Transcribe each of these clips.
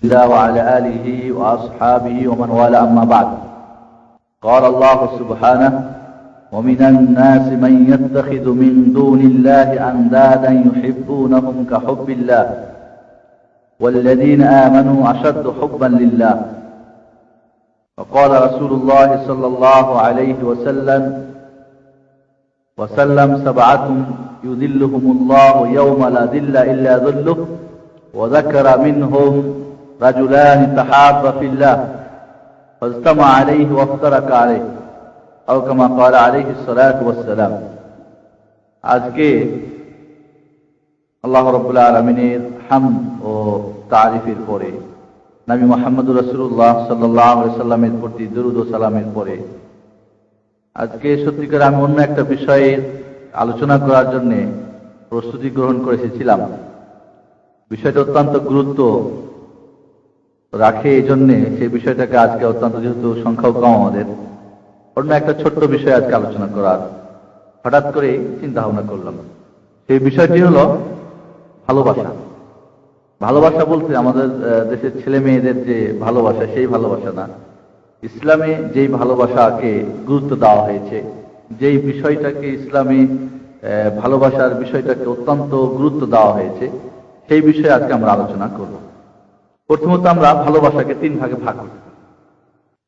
الله وعلى آله وأصحابه ومن والاه أما بعد. قال الله سبحانه: ومن الناس من يتخذ من دون الله أندادا يحبونهم كحب الله والذين آمنوا أشد حبا لله. وقال رسول الله صلى الله عليه وسلم: سبعة يذلهم الله يوم لا ذل إلا ذله، وذكر منهم رجلان تحابا في الله فاجتمع عليه وافترق عليه أو كما قال عليه الصلاة والسلام. আজকে আল্লাহ রাব্বুল আলামিনের হামদ ও তারিফের পরে নবী মুহাম্মদুর রাসূলুল্লাহ সাল্লাল্লাহু আলাইহি সাল্লামের প্রতি দরুদ ও সালামের পরে আজকে সত্যিকার আমি অন্য একটা বিষয়ে আলোচনা করার জন্য প্রস্তুতি গ্রহণ করে এসেছিলাম। বিষয়টা অত্যন্ত গুরুত্ব রাখে, এই জন্যে সেই বিষয়টাকে আজকে অত্যন্ত, যেহেতু সংখ্যাও কম আমাদের, অন্য একটা ছোট্ট বিষয় আজকে আলোচনা করার হঠাৎ করে চিন্তা ভাবনা করলাম। সেই বিষয়টি হলো ভালোবাসা। ভালোবাসা বলতে আমাদের দেশের ছেলে মেয়েদের যে ভালোবাসা, সেই ভালোবাসা না। ইসলামে যেই ভালোবাসাকে গুরুত্ব দেওয়া হয়েছে, যেই বিষয়টাকে ইসলামে ভালোবাসার বিষয়টাকে অত্যন্ত গুরুত্ব দেওয়া হয়েছে, সেই বিষয়ে আজকে আমরা আলোচনা করব। প্রথমত আমরা ভালোবাসাকে তিন ভাগে ভাগ করি।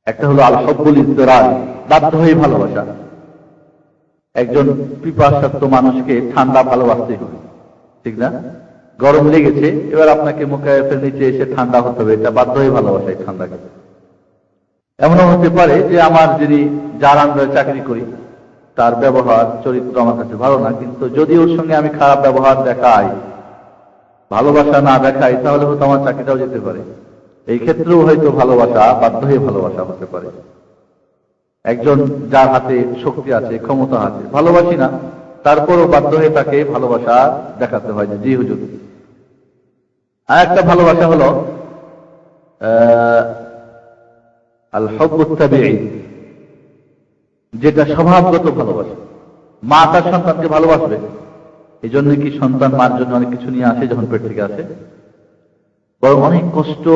একটা হলো আল হুব্বুল ইজতিরার, বাধ্য হয়ে ভালোবাসা। একজন পিপাসার্ত মানুষকে ঠান্ডা ভালোবাসতেই হবে, ঠিক না? গরম লেগেছে, এবার আপনাকে মুখায়ের নিচে এসে ঠান্ডা হতে হবে, এটা বাধ্য হয়ে ভালোবাসা। এই ঠান্ডাকে এমনও হতে পারে যে আমার যিনি যার আন্ডারে চাকরি করি তার ব্যবহার চরিত্র আমার কাছে ভালো না, কিন্তু যদি ওর সঙ্গে আমি খারাপ ব্যবহার দেখাই, ভালোবাসা না দেখাই, তাহলে হয়তো আমার চাকরিটাও যেতে পারে। এই ক্ষেত্রেও হয়তো ভালোবাসা বাধ্য হয়ে ভালোবাসা হতে পারে। একজন যার হাতে শক্তি আছে, ক্ষমতা আছে, ভালোবাসি না, তারপরও বাধ্য হয়ে তাকে ভালোবাসা দেখাতে হয় যে জি হুজুর। আর একটা ভালোবাসা হলো আল হুব্বুত তাবিঈ, যেটা স্বভাবগত ভালোবাসা। মা তার সন্তানকে ভালোবাসবে, এই জন্য কি সন্তান মার জন্য অনেক কিছু নিয়ে আসে যখন পেট থেকে আসে, বরং অনেক কষ্ট,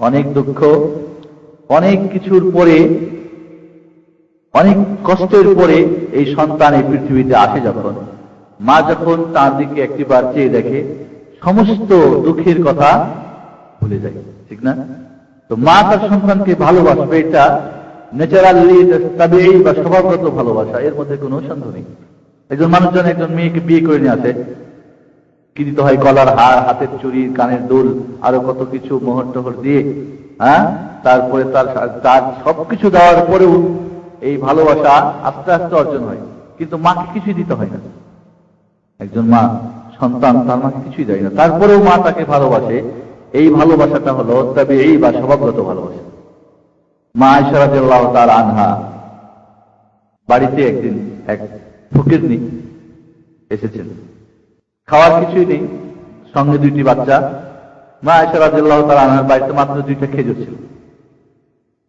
অনেক দুঃখ, অনেক কিছুর পরে, অনেক কষ্টের পরে এই সন্তান এই পৃথিবীতে আসে। যখন মা যখন তার দিকে একটিবার চেয়ে দেখে, সমস্ত দুঃখের কথা ভুলে যায়, ঠিক না? তো মা তার সন্তানকে ভালোবাসবে, এটা ন্যাচারালি তাবিঈ বা স্বভাবগত ভালোবাসা, এর মধ্যে কোনো সন্দেহ নেই। একজন মানুষজন একজন মেয়েকে বিয়ে করে নিয়ে আসে, কি দিতে হয়? গলার হার, হাতের চুড়ি, কানের দুল, আরো কত কিছু মোহর টোহর দিয়ে, তারপরে তার সবকিছু দেওয়ার পরেও এই ভালোবাসা আস্তে আস্তে অর্জন হয়, কিন্তু মাকে কিছুই দিতে হয় না। একজন মা সন্তান তার মাকে কিছুই দেয় না, তারপরেও মা তাকে ভালোবাসে। এই ভালোবাসাটা হলো তাবিঈ বা স্বভাবগত ভালোবাসা। মা আয়েশা রাদিয়াল্লাহু তাআলা আনহা বাড়িতে একদিন এক ফকিরনি এসেছেন, খাওয়ার কিছুই নেই, সঙ্গে দুইটি বাচ্চা। মা আয়েশা রাদিয়াল্লাহু তাআলা আনহার বাড়িতে মাত্র দুইটা খেজুর ছিল।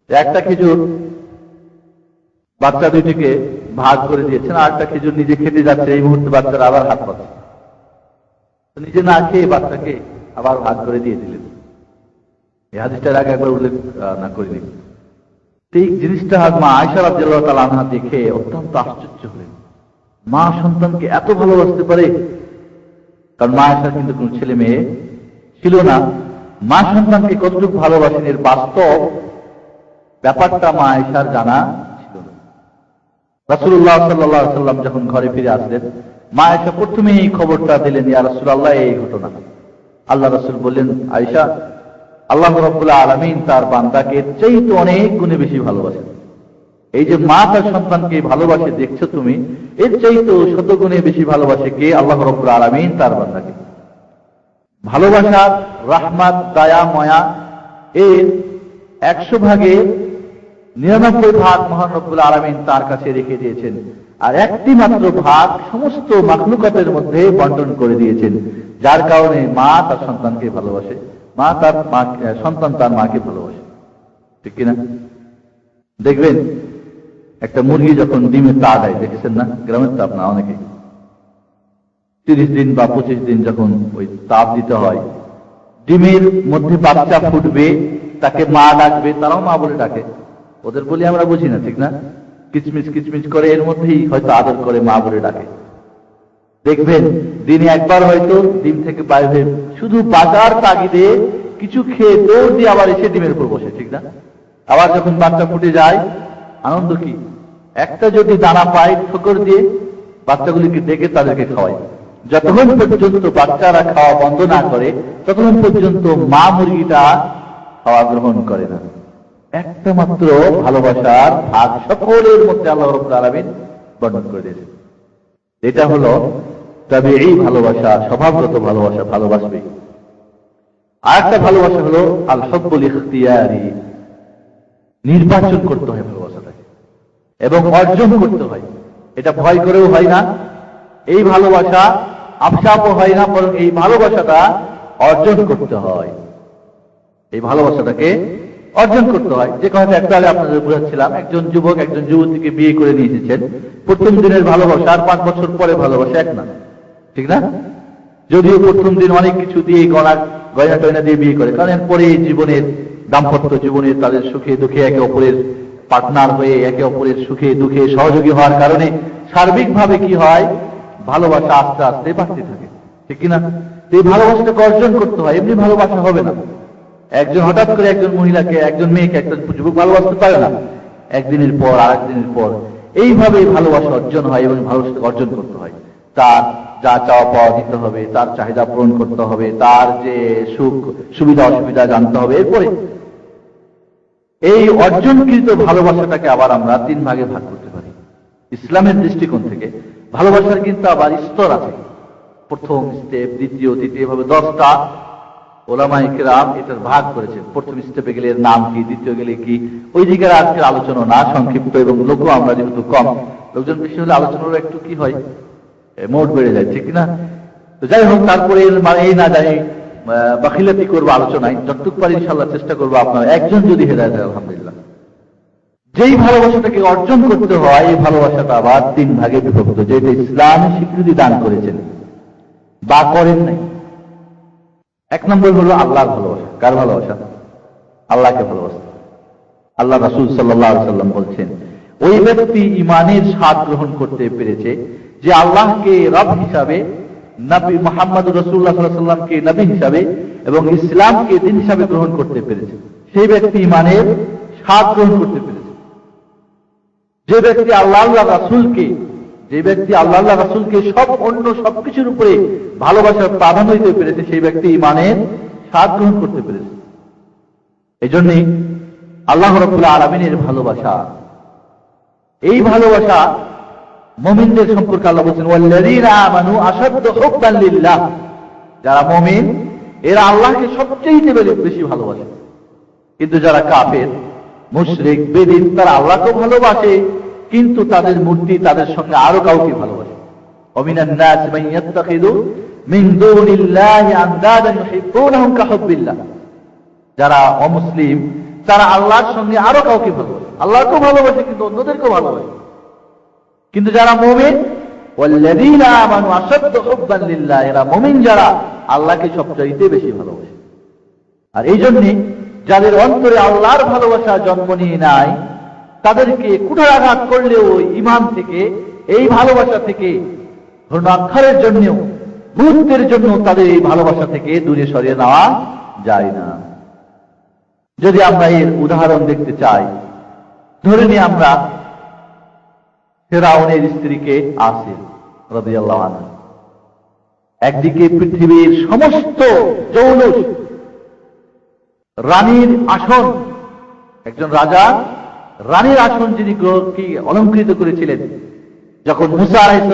একটা খেজুর বাচ্চা দুইটিকে ভাগ করে দিয়েছেন, আর একটা খেজুর নিজে খেতে যাচ্ছে। এই মুহূর্তে বাচ্চারা আবার হাত পাচ্ছে, নিজে না খেয়ে বাচ্চাকে আবার ভাগ করে দিয়ে দিলেন। এই হাদিসটার আগে একবার উল্লেখ না করিনি। ঠিক জিনিসটা মা আয়েশা রাদিয়াল্লাহু তাআলা আনহা দেখে অত্যন্ত আশ্চর্য হলেন। মা সন্তানকে এত ভালোবাসতে পারে? কারণ মা আয়েশার কিন্তু কোন ছেলে মেয়ে ছিল না। মা সন্তানকে কতটুকু ভালোবাসেন, এর বাস্তব ব্যাপারটা মা আয়েশার জানা ছিল না। রাসূলুল্লাহ সাল্লাল্লাহু আলাইহি সাল্লাম যখন ঘরে ফিরে আসলেন, মা আয়েশা প্রথমেই এই খবরটা দিলেন, ইয়া রাসূলুল্লাহ, এই ঘটনা। আল্লাহ রাসূল বললেন, আয়েশা, আল্লাহ রাব্বুল আলামিন তার বান্দাকে চাইতে অনেক গুণে বেশি ভালোবাসেন। এই যে মা তার সন্তানকে ভালোবাসে দেখছো তুমি, এর চাইতে শত গুণে বেশি ভালোবাসে কে? আল্লাহ রাব্বুল আলামিন তার বান্দাকে। ভালোবাসার রাহমাত, দয়া, মায়া এর 100 ভাগে 99 ভাগ মহান রব্বুল আলামিন তার কাছে রেখে দিয়েছেন, আর একটি মাত্র ভাগ সমস্ত মাখলুকাতের মধ্যে বন্টন করে দিয়েছেন, যার কারণে মা তার সন্তানকে ভালোবাসে, মা তার সন্তান তার মাকে ভালোবাসে, ঠিক কিনা? দেখবেন একটা মুরগি যখন ডিমে তা দেয়, দেখেছেন না? গ্রামের তাপ না, অনেকে 30 দিন বা 25 দিন যখন ওই তাপ দিতে হয়, ডিমের মধ্যে বাচ্চা ফুটবে, তাকে মা ডাকবে, তারাও মা বলে ডাকে। ওদের বলি আমরা বুঝি না, ঠিক না? কিচমিচ কিচমিচ করে এর মধ্যেই হয়তো আদর করে মা বলে ডাকে। দেখবেন দিনে একবার হয়তো ডিম থেকে বাইরে শুধু বাজার তাগিদে কিছু খেয়ে দৌড় দিয়ে আবার এসে ডিমের উপর বসে, ঠিক না? আবার যখন বাচ্চা ফুটে যায় আনন্দ কি, একটা যদি দানা পায় ঠোকর দিয়ে বাচ্চাগুলিকে ডেকে তাদেরকে খাওয়ায়। যতক্ষণ পর্যন্ত বাচ্চারা খাওয়া বন্ধ না করে ততক্ষণ পর্যন্ত মা মুরগিটা খাওয়া গ্রহণ করে না। একটা মাত্র ভালোবাসার ভাগ সকলের মধ্যে আল্লাহ রাব্বুল আলামিন বর্ণন করে দিয়েছেন। এটা হলো তাবিঈ ভালোবাসা, স্বভাবগত ভালোবাসা, ভালোবাসবে। আর একটা ভালোবাসা হলো আল হুব্বুল ইখতিয়ারি, নির্বাচন করতে হয় ভালোবাসাটাকে এবং অর্জন করতে হয়। এটা ভয় করেও হয় না, এই ভালোবাসা আফসাপও হয় না, বরং এই ভালোবাসাটা অর্জন করতে হয়। এই ভালোবাসাটাকে অর্জন করতে হয়। যে কথাটা একটু আগে আপনাদের বুঝাচ্ছিলাম, একজন যুবক একজন যুবতীকে বিয়ে করে নিয়ে এসেছেন, প্রথম দিনের ভালোবাসা আর 5 বছর পরে ভালোবাসা এক না, ঠিক না? যদিও প্রথম দিন অনেক কিছু দিয়ে গয়না টয়না দিয়ে বিয়ে করে, কারণ পরে জীবনের দাম্পত্য জীবনে তাদের সুখে দুঃখে একে অপরের পার্টনার হয়ে একে অপরের সুখে দুঃখে সহযোগী হওয়ার কারণে সার্বিকভাবে কি হয়, ভালোবাসা আস্তে আস্তে বাড়তে থাকে, ঠিক কিনা? এই ভালোবাসাটাকে অর্জন করতে হয়, এমনি ভালোবাসা হবে না। একজন হঠাৎ করে একজন মহিলাকে, একজন মেয়েকে, একজন যুবক ভালোবাসতে পারে না, একদিনের পর আর একদিনের পর এইভাবে ভালোবাসা অর্জন হয় এবং ভালোবাসা অর্জন করতে হয়। তার যা চাওয়া পাওয়া দিতে হবে, তার চাহিদা পূরণ করতে হবে, তার যে সুখ সুবিধা অসুবিধা জানতে হবে। এরপরে এই অর্জনকৃত ভালোবাসাটাকে আবার আমরা 3 ভাগে ভাগ করতে পারি। ইসলামের দৃষ্টিকোণ থেকে ভালোবাসার কিন্তু আবার স্তর আছে, প্রথম স্টেপ, দ্বিতীয়, তৃতীয়, এভাবে 10টা ওলামায়ে কেরাম এটার ভাগ করেছেন। প্রথম স্টেপে গেলে এর নাম কি, দ্বিতীয় গেলে কি, ওই দিকের আজকের আলোচনা না, সংক্ষিপ্ত, এবং লোকও আমরা যেহেতু কম, লোকজন বেশি হলে আলোচনার একটু কি হয়, মোট বেড়ে যায়, ঠিক না? তো যাই হোক, তারপরে এই না জানি বাখিলাতি করবো আলোচনায়, যতটুকু পারি ইনশাআল্লাহ চেষ্টা করবো আপনার একজন যদি হেদায়েত হয় আলহামদুলিল্লাহ। যেই ভালোবাসাটাকে অর্জন করতে হয়, এই ভালোবাসাটা আবার 3 ভাগে বিভক্ত, যেটা ইসলাম স্বীকৃতি দান করেছেন বা করেন নাই। 1 নম্বর হলো আল্লাহর ভালোবাসা। কার ভালোবাসা? আল্লাহকে ভালোবাসা। আল্লাহ রাসূল সাল্লাল্লাহু আলাইহি ওয়াসাল্লাম বলছেন, ওই ব্যক্তি ঈমানের স্বাদ গ্রহণ করতে পেরেছে যে আল্লাহকে রব হিসাবে, নবী মুহাম্মদুর রাসূলুল্লাহ সাল্লাল্লাহু আলাইহি ওয়াসাল্লামকে নবী হিসাবে এবং ইসলামকে দ্বীন হিসাবে গ্রহণ করতে পেরেছে। সেই ব্যক্তি ঈমানের স্বাদ গ্রহণ করতে পেরেছে। যে ব্যক্তি আল্লাহ রাসূলকে অন্য সবকিছুর উপরে ভালোবাসার প্রাধান্য দিতে পেরেছে, সেই ব্যক্তি ঈমানের স্বাদ গ্রহণ করতে পেরেছে। এই জন্যই আল্লাহ রাব্বুল আলামিনের ভালোবাসা, এই ভালোবাসা মুমিনদের সম্পর্কে আল্লাহ বলেছেন, ওয়াল্লাযীনা আমানু আশাদ্দু হুব্বান লিল্লাহ, যারা মুমিন এরা আল্লাহকে সবচেয়ে বেশি ভালোবাসে। কিন্তু যারা কাফের, মুশরিক, বেদিন, তারা আল্লাহকে ভালোবাসে, কিন্তু তাদের মূর্তি, তাদের সঙ্গে আরো কাউকে ভালোবাসে। ওয়ামিনান নাস মান ইয়াত্তাখিযু মিন দুনিল্লাহি আনদাদান ইউহিব্বুনাহুম কাহুব্বিল্লাহ, যারা অমুসলিম তারা আল্লাহর সঙ্গে আরো কাউকে ভালোবাসে, আল্লাহকেও ভালোবাসে কিন্তু অন্যদেরকেও ভালোবাসে। কিন্তু যারা মুমিন, ওয়াল্লাযীনা আমানু আশাদ্দু হুব্বান লিল্লাহ, এরা মুমিন যারা আল্লাহকে সবচেয়ে বেশি ভালোবাসে। আর এই জন্য যাদের অন্তরে আল্লাহর ভালোবাসা জন্ম নিয়ে নাই, তাদেরকে কুঠারাঘাত করলেও ঈমান থেকে, এই ভালোবাসা থেকে, ধর্মাক্ষরের জন্য, মুহূর্তের জন্য তাদের এই ভালোবাসা থেকে দূরে সরিয়ে নেওয়া যায় না। যদি আমরা এর উদাহরণ দেখতে চাই, ধরে নিয়ে আমরা ফিরআউনের স্ত্রীকে আসিয়া রাদিয়াল্লাহু আনহা, একদিকে পৃথিবীর সমস্ত জৌলুস, রানীর আসন, একজন রাজা রানীর আসন যিনি অলঙ্কৃত করেছিলেন, যখন মুসা আলাইহিস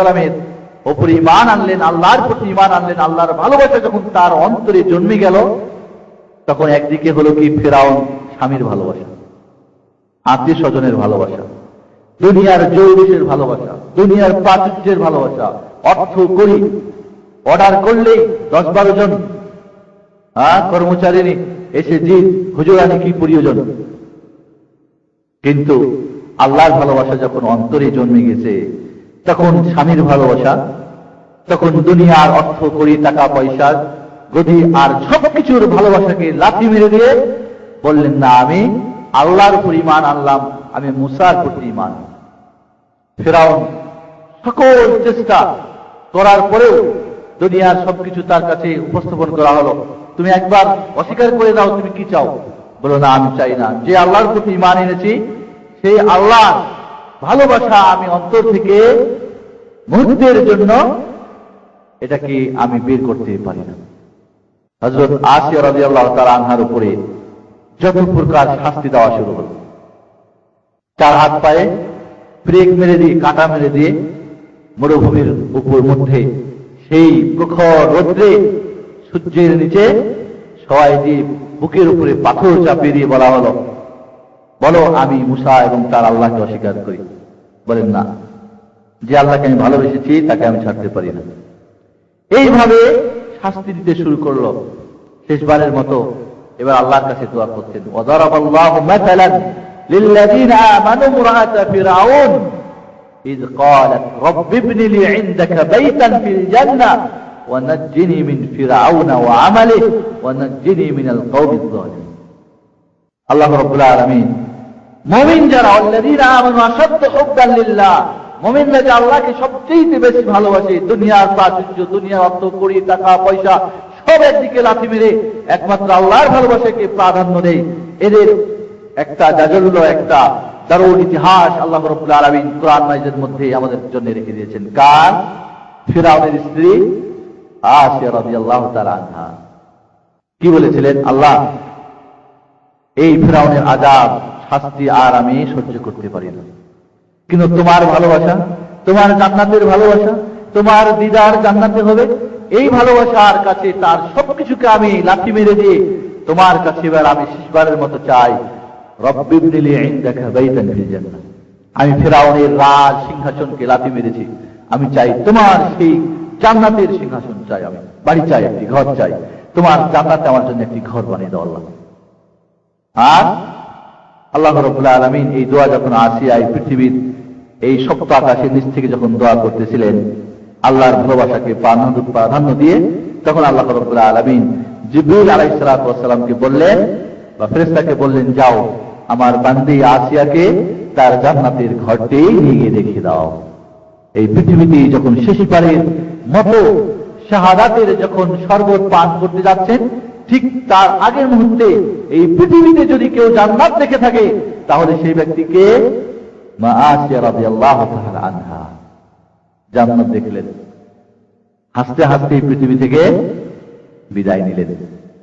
সালামের উপরে ঈমান আনলেন, আল্লাহর প্রতি ঈমান আনলেন, আল্লাহর ভালোবাসা যখন তার অন্তরে জন্মে গেল, তখন একদিকে হলো কি ফিরআউন স্বামীর ভালোবাসা, আত্মীয় স্বজনের ভালোবাসা, দুনিয়ার জৌলুসের ভালোবাসা, দুনিয়ার প্রাচুর্যের ভালোবাসা, অর্থ করি, অর্ডার করলেই 10-12 জন কর্মচারী এসে জি হুজুরানি কি প্রয়োজন। কিন্তু আল্লাহর ভালোবাসা যখন অন্তরে জন্মে গেছে, তখন স্বামীর ভালোবাসা, তখন দুনিয়ার অর্থ করি, টাকা পয়সা, গদি আর সবকিছুর ভালোবাসাকে লাথি মেরে দিয়ে বললেন, না, আমি আল্লাহর উপর ঈমান আনলাম, আমি মুসার প্রতি ঈমান। ফিরআউন সকল চেষ্টা করার পরেও দুনিয়ার সবকিছু তার কাছে উপস্থাপন করা হলো, তুমি একবার অস্বীকার করে দাও, তুমি কি চাও? বলো, না, আমি চাই না, যে আল্লাহর প্রতি ঈমান এনেছি সেই আল্লাহ ভালোবাসা আমি অন্তর থেকে মুহূর্তের জন্য এটাকে আমি বের করতে পারি না। হযরত আসিয়া রাদিয়াল্লাহু তাআলা আনহার উপরে যত প্রকার শাস্তি দেওয়া শুরু হলো, চার হাত পায়ে ব্রেক মেরে দিয়ে, কাঁটা মেরে দিয়ে মরুভূমির উপর মধ্যে সেই প্রখর রৌদ্রে সূর্যের নিচে সবাই দিয়ে বুকের উপরে পাথর চাপিয়ে দিয়ে বলা হলো, বলো আমি মুসা এবং তার আল্লাহকে অস্বীকার করি। বলেন, না, যে আল্লাহকে আমি ভালোবেসেছি তাকে আমি ছাড়তে পারি না। এইভাবে শাস্তি দিতে শুরু করলো। শেষবারের মতো এবার আল্লাহর কাছে দোয়া করছেন, ওয়াদারাবাল্লাহু মাসালান লিল্লাযীনা আমানু ইমরাআতা ফিরআউন ইয ক্বালাত রাব্বি ইবনি লি ইনদাকা বাইতান ফিল জান্নাহ ওয়া নাজ্জিনি মিন ফিরআউনা ওয়া আমালিহি ওয়া নাজ্জিনি মিনাল কওমিজ যালিমিন। আল্লাহ রাব্বুল আলামিন মুমিন যারা, আল্লাযীনা আমানু আশাদ্দু হুব্বান লিল্লাহ, মুমিনরা যে আল্লাহকে সবচেয়ে বেশি ভালোবাসে, দুনিয়ার প্রাচুর্য, দুনিয়ার অর্থ, কড়ি, টাকা পয়সা সব একদিকে লাথি মেরে একমাত্র আল্লাহর ভালোবাসাকে প্রাধান্য দেয়, এদের একটা জাজল্য, একটা দারুণ ইতিহাস আল্লাহ রাব্বুল আলামিন কোরআন মাজিদের মধ্যে আমাদের জন্য রেখে দিয়েছেন। কার? ফিরআউনের স্ত্রী আসিয়া রাদিয়াল্লাহু তাআলা আনহা কি বলেছিলেন? আল্লাহ, এই ফিরআউনের আযাব, শাস্তি আর আমি সহ্য করতে পারি না, কিন্তু তোমার ভালোবাসা, তোমার জান্নাতের ভালোবাসা, তোমার দিদার জান্নাতে হবে, এই ভালোবাসার কাছে তার সবকিছুকে আমি লাথি মেরে দিয়ে তোমার কাছে এবার আমি শেষবারের মতো চাই, রব্বি ইবনি লি ইনদাকা বাইতান ফিল জান্নাহ। আমি ফিরআউনের রাজ সিংহাসনকে লাথি মেরেছি, আমি চাই তোমার সেই জান্নাতের সিংহাসন চাই, আমি বাড়ি চাই, একটি ঘর চাই, তোমার জান্নাতে আমার জন্য একটি ঘর বানিয়ে দাও আল্লাহ। আর আল্লাহ রাব্বুল আলামিন এই দোয়া যখন আসিয়া এই পৃথিবীর এই সপ্ত আকাশের নিচ থেকে যখন দোয়া করতেছিলেন আল্লাহর ভালোবাসাকে প্রাধান্য দিয়ে, তখন আল্লাহ রাব্বুল আলামিন জিবরিল আলাইহিস সালাতু ওয়াস সালামকে বললেন, বা ফেরেশতাকে বললেন, যাও আমার বান্দি আসিয়াকে তার জান্নাতের ঘরটি নিয়ে গিয়ে দেখিয়ে দাও। এই পৃথিবীতে যখন শেষবারের মতো শাহাদাতের যখন শরবত পান করতে যাচ্ছেন, ঠিক তার আগের মুহূর্তে এই পৃথিবীতে যদি কেউ জান্নাত দেখে থাকে তাহলে সেই ব্যক্তিকে মা আসিয়া রাদিয়াল্লাহু তাআলা আনহা জান্নাত দেখলেন। হাসতে হাসতে পৃথিবী থেকে বিদায় নিলেন।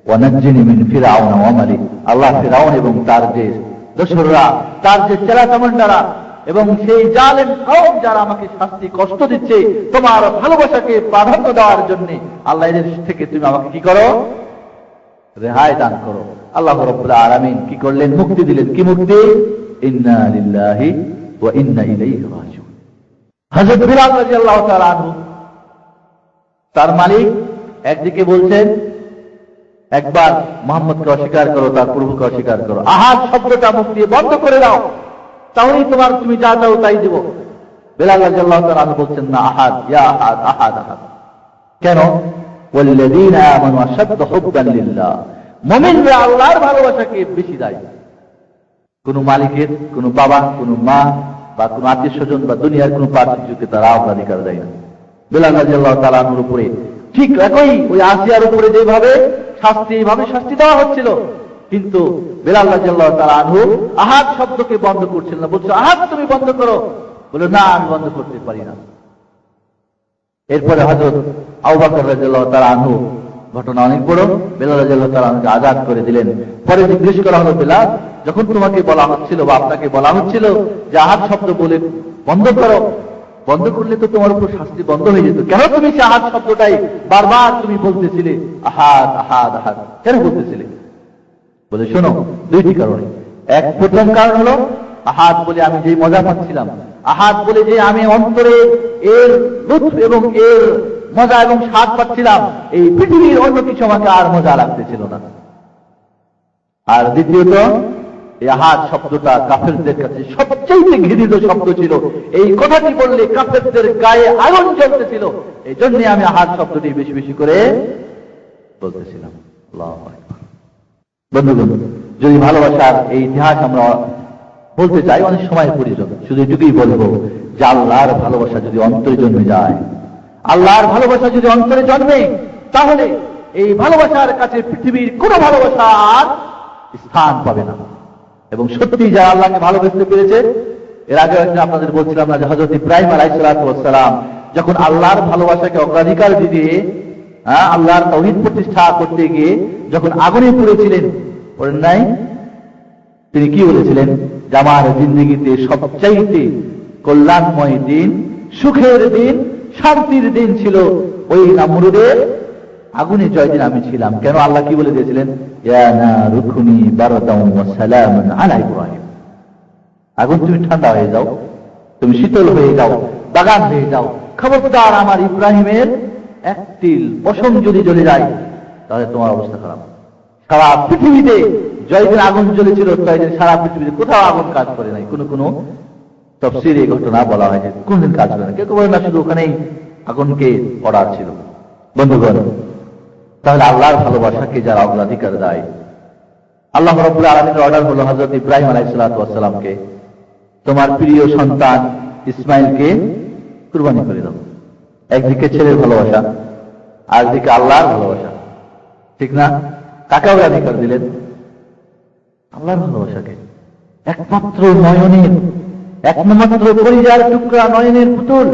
ওয়া নাজ্জিনি মিন ফিরআউন ওয়া আমালিহি, আল্লাহ ফিরআউন এবং তার যে দোসররা, তার যে চেলাচামুন্ডারা এবং সেই জালেম কওম যারা আমাকে শাস্তি কষ্ট দিচ্ছে, তোমার ভালোবাসাকে প্রাধান্য দেওয়ার জন্য আল্লাহ এদের থেকে তুমি আমাকে কি করো? রেহাই দান করো। আল্লাহ রাব্বুল আলামিন কি করলেন? মুক্তি দিলেন। কি মুক্তি? ইন্না লিল্লাহি ওয়া ইন্না ইলাইহি রাজিউন। হযরত বিলাল রাদিয়াল্লাহু তাআলা আনহু, তার মালিক একদিকে বলছেন, একবার মুহাম্মদকে অস্বীকার করো, তার প্রভুকে অস্বীকার করো, আহাদ শব্দটা মুখ দিয়ে বন্ধ করে দাও, তাহলেই তুমি যা চাও তাই দেব। বিলাল রাদিয়াল্লাহু তাআলা আনহু বলছেন, না, আহাদ, ইয়া আহাদ, আহাদ আহাদ। কেন? ওয়াল্লাযীনা আমানু আশাদ্দু হুব্বান লিল্লাহ, মুমিনরা আল্লাহর ভালোবাসাকে বেশি দেয়। কোন মালিকের, কোন বাবা, কোন মা বা কোন আত্মীয় স্বজন বা দুনিয়ার কোন প্রাচুর্যকে তারা অগ্রাধিকার দেয় না। বিলাল রাদিয়াল্লাহু তাআলা আনহুর উপরে ঠিক একই ওই আসিয়ার উপরে যেভাবে শাস্তি দেওয়া হচ্ছিল, কিন্তু বিলাল রাদিয়াল্লাহু তাআলা আনহু আহাদ শব্দকে বন্ধ করছিল না, বলছিল, আহাদ তুমি বন্ধ করো। বলে, না, আমি বন্ধ করতে পারি না। এরপরে হযরত আবু বকর রাদিয়াল্লাহু তাআলা আনহু, ঘটনা অনেক বড়, বিলাল রাদিয়াল্লাহু তাআলা আনহুকে আযাদ করে দিলেন। পরে জিজ্ঞেস করা হলো, বিলাল, যখন তোমাকে বলা হচ্ছিল বা আপনাকে বলা হচ্ছিল যে আহাদ শব্দ বলে বন্ধ করো, বন্ধ করলে তো তোমার উপর শাস্তি বন্ধ হয়ে যেত, কেন তুমি সে আহাদ শব্দটাই বারবার তুমি বলতেছিলে? আহাদ আহাদ আহাদ কেন বলতেছিলে? বলে, শোনো, দুইটি কারণে। প্রথম কারণ হলো, আহাদ বলে আমি যে মজা পাচ্ছিলাম, আহাদ বলে যে আমি অন্তরে এর লুৎফ এবং এর মজা এবং স্বাদ পাচ্ছিলাম, এই পৃথিবীর অন্য কিছু আমাকে আর মজা লাগতেছিল না। আর দ্বিতীয়ত, এই আহাদ শব্দটা কাফেরদের কাছে সবচেয়ে ঘৃণিত শব্দ ছিল। এই কথাটি বললে কাফেরদের গায়ে আগুন জ্বলতেছিল, এই জন্য আমি আহাদ শব্দটি বেশি বেশি করে বলতেছিলাম। আল্লাহু আকবার। বন্ধুগণ, যদি ভালোবাসার এই ইতিহাস আমরা বলতে চাই, অনেক সময় প্রয়োজন। শুধু এটুকুই বলবো যে আল্লাহর ভালোবাসা যদি অন্তরে জন্মে যায়, আল্লাহর ভালোবাসা যদি অন্তরে জন্মে, তাহলে এই ভালোবাসার কাছে পৃথিবীর কোন ভালোবাসা আর স্থান পাবে না। এবং সত্যি যারা আল্লাহকে ভালোবাসতে পেরেছে, এর আগে আপনাদের বলছিলাম না যে হযরত ইব্রাহিম আলাইহিস সালাম যখন আল্লাহর ভালোবাসাকে অগ্রাধিকার দিয়ে আল্লাহর তাওহীদ প্রতিষ্ঠা করতে গিয়ে যখন আগুনে পড়েছিলেন, পড়েন নাই? তিনি কি বলেছিলেন যে আমার জিন্দেগিতে সবচাইতে কল্যাণময় দিন, সুখের দিন, শান্তির দিন ছিল ওই নমরুদের আগুনে জয় দিন আমি ছিলাম। কেন? আল্লাহ কি বলে দিয়েছিলেন, ইয়া নারু কুনি বারদান ওয়া সালামান আলা ইব্রাহিম। আগুন তুমি ঠান্ডা হয়ে যাও, তুমি শীতল হয়ে যাও, বাগান হয়ে যাও, খবরদার আমার ইব্রাহিমের একটিল পশম যদি জ্বলে যায় তাহলে তোমার অবস্থা খারাপ। সারা পৃথিবীতে জয়দিন আগুন জ্বলেছিল, জয়দিন সারা পৃথিবীতে কোথাও আগুন কাজ করে নাই। কোন কোন তাফসীরে এই ঘটনা বলা হয় যে কোনদিন কাজ করে না, কেউ বলে না শুধু ওখানেই আগুনকে অর্ডার ছিল। বন্ধুগণ, তাহলে আল্লাহর ভালোবাসাকে যারা অগ্রাধিকার দেয়, আল্লাহ রাব্বুল আলামিনের অর্ডার হলো হযরত ইব্রাহিম আলাইহিস সালামকে তোমার প্রিয় সন্তান ইসমাইলকে কুরবানি করে দাও। একদিকে ছেলের ভালোবাসা, আর একদিকে আল্লাহর ভালোবাসা, ঠিক না? কাকে অগ্রাধিকার দিলেন? আল্লাহর ভালোবাসাকে। একমাত্র নয়নের, একমাত্র পরিযার টুকরা নয়নের পুতুল,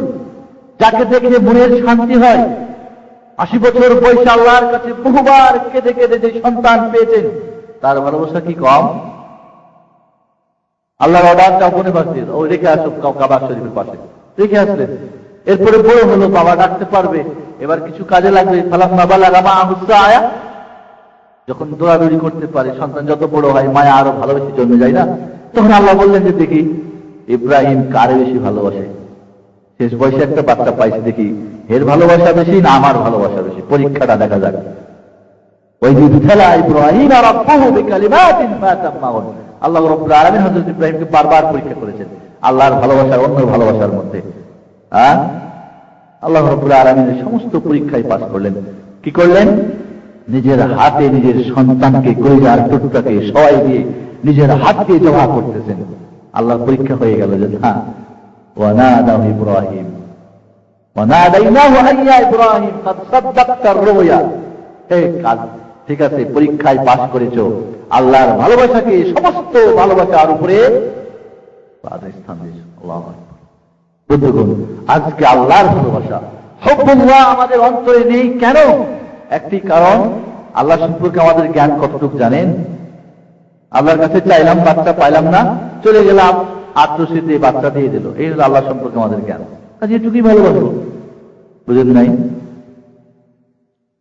যাকে দেখে মনের শান্তি হয়। 80 বছর বয়সে আল্লাহর কাছে বহুবার কেঁদে কেঁদে যে সন্তান পেয়েছেন, তার ভালোবাসা কি কম? আল্লাহর অর্ডারটা ওখানে বাঁচিয়ে ও রেখে আসো কাবা শরীফের পাশে, রেখে আসলেন। এরপরে বড় হলো, বাবা ডাকতে পারবে, এবার কিছু কাজে লাগবে। ফালাম্মা বালাগা মাআহু সায়া, যখন দৌড়াদৌড়ি করতে পারে, সন্তান যত বড় হয় মায়া আরো ভালোবেসে জন্মে যায় না? তখন আল্লাহ বললেন যে দেখি ইব্রাহিম কারে বেশি ভালোবাসে। শেষ বয়সে একটা বাচ্চা পাইছে, দেখি এর ভালোবাসা বেশি না আমার ভালোবাসা বেশি, পরীক্ষাটা দেখা যাক। ওই যে ইবতালা ইব্রাহিম রাব্বুহু বিকালিমাতিন ফাতাম্মাহুন, আল্লাহ রাব্বুল আলামিন হযরত ইব্রাহিমকে বারবার পরীক্ষা করেছেন আল্লাহর ভালোবাসার অন্য ভালোবাসার মধ্যে। আল্লাহ রাব্বুল আলামিনের সমস্ত পরীক্ষায় পাস করলেন। কি করলেন? নিজের হাতে নিজের সন্তানকে, কলিজার টুকরাকে সবাই দিয়ে নিজের হাতকে জমা করতেছেন। আল্লাহর পরীক্ষা হয়ে গেল যে হ্যাঁ, ওয়ানাদাহু ইব্রাহিম ওয়ানাদাইনাহু আইয়া ইব্রাহিম কাদ সাদ্দাকতা রুয়া। ঠিক আছে, পরীক্ষায় পাস করেছো, আল্লাহর ভালোবাসাকে সমস্ত ভালোবাসার উপরে স্থান দিয়েছো। আল্লাহু আকবার। বন্ধুগণ, আজকে আল্লাহর ভালোবাসা হুব্বুল্লাহ আমাদের অন্তরে নেই কেন? একটি কারণ, আল্লাহ সম্পর্কে আমাদের জ্ঞান কতটুকু জানেন? আল্লাহর কাছে চাইলাম, বাচ্চা পাইলাম না, চলে গেলাম, আত্মস্বীতে বাচ্চা দিয়ে দিল। এই হলো আল্লাহ সম্পর্কে আমাদের জ্ঞান। কাজে এটুকুই ভালোবাসবো, বুঝেন নাই?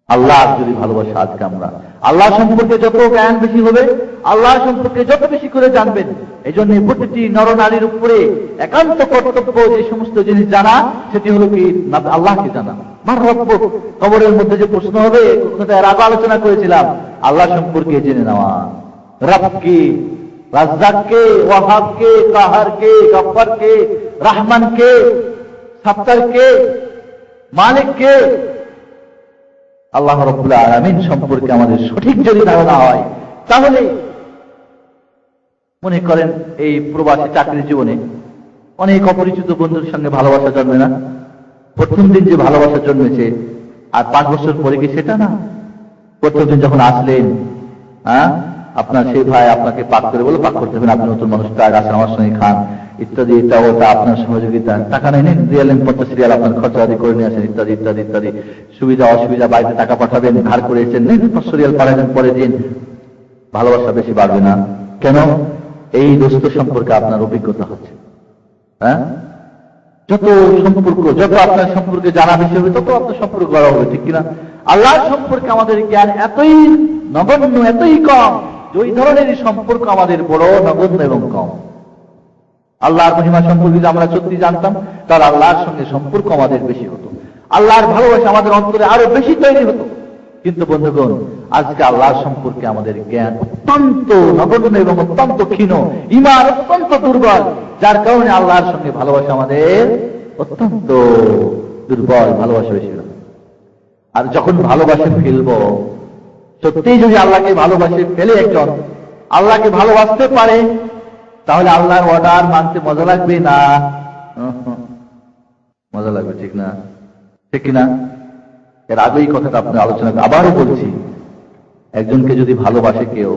আল্লাহ যদি ভালোবাসা, আজকে আমরা আল্লাহ সম্পর্কে যত জ্ঞান বেশি হবে, আল্লাহ সম্পর্কে যত বেশি করে জানবেন। এই জন্য প্রতিটি নরনারীর উপরে একান্ত কর্তব্য যে সমস্ত জিনিস জানা, সেটি হলো কি আল্লাহকে জানা। মান রব্বুক, কবরের মধ্যে যে প্রশ্ন হবে, এর আগে আলোচনা করেছিলাম, আল্লাহ সম্পর্কে জেনে নেওয়া। রবকে, রাজ্জাককে, ওয়াহাবকে, কাহারকে, গফফারকে, রহমানকে, সাত্তারকে, মালিককে, আল্লাহ রাব্বুল আলামিন সম্পর্কে আমাদের সঠিক যদি ধারণা হয়, তাহলে মনে করেন এই প্রবাসী চাকরির জীবনে অনেক অপরিচিত বন্ধুর সঙ্গে ভালোবাসা জন্মে না? প্রথম দিন যে ভালোবাসা জন্মেছে, আর 5 বছর পরে কি সেটা না? প্রথম দিন যখন আসলেন, আপনার সেই ভাই আপনাকে পাক করে বলে, পাক করতে হবে, আপনি নতুন মানুষ, টাকা আসেন আমার সঙ্গে খান ইত্যাদি, এটা ওটা, আপনার সহযোগিতা, টাকা নেই, রিয়ালেন 50 রিয়াল আপনার খরচা আদি করে নিয়ে আসেন, ইত্যাদি ইত্যাদি ইত্যাদি, সুবিধা অসুবিধা, বাড়িতে টাকা পাঠাবেন, ধার করেছেন, নেই 500 রিয়াল পাঠাবেন, পরে দিন। ভালোবাসা বেশি বাড়বে না কেন? এই দোস্ত সম্পর্কে আপনার অভিজ্ঞতা হচ্ছে। যত সম্পর্ক, যত আপনার সম্পর্কে জানা বেশি হবে, তত আপনার সম্পর্ক করা হবে, ঠিক কিনা? আল্লাহর সম্পর্কে আমাদের জ্ঞান এতই নগণ্য, এতই কম, যে ওই ধরনের সম্পর্ক আমাদের বড় নগণ্য এবং কম। আল্লাহর মহিমা সম্পর্কে যদি আমরা সত্যি জানতাম, তাহলে আল্লাহর সঙ্গে সম্পর্ক আমাদের বেশি হতো, আল্লাহর ভালোবাসা আমাদের অন্তরে আরো বেশি তৈরি হতো। কিন্তু বন্ধুগণ, আজকে আল্লাহর সম্পর্কে আমাদের জ্ঞান অত্যন্ত নগণ্য এবং অত্যন্ত ক্ষীণ, ঈমান অত্যন্ত দুর্বল, যার কারণে আল্লাহর সঙ্গে ভালোবাসা আমাদের অত্যন্ত দুর্বল, ভালোবাসা বেশি। আর যখন ভালোবাসা ফেলবো, সত্যিই যদি আল্লাহকে ভালোবাসে ফেলে একজন আল্লাহকে ভালোবাসতে পারে, তাহলে আল্লাহর অর্ডার মানতে মজা লাগবে না? মজা লাগবে, ঠিক না? ঠিক কিনা? এর আগেই কথাটা আপনি আলোচনা, আবারও বলছি, একজনকে যদি ভালোবাসে কেউ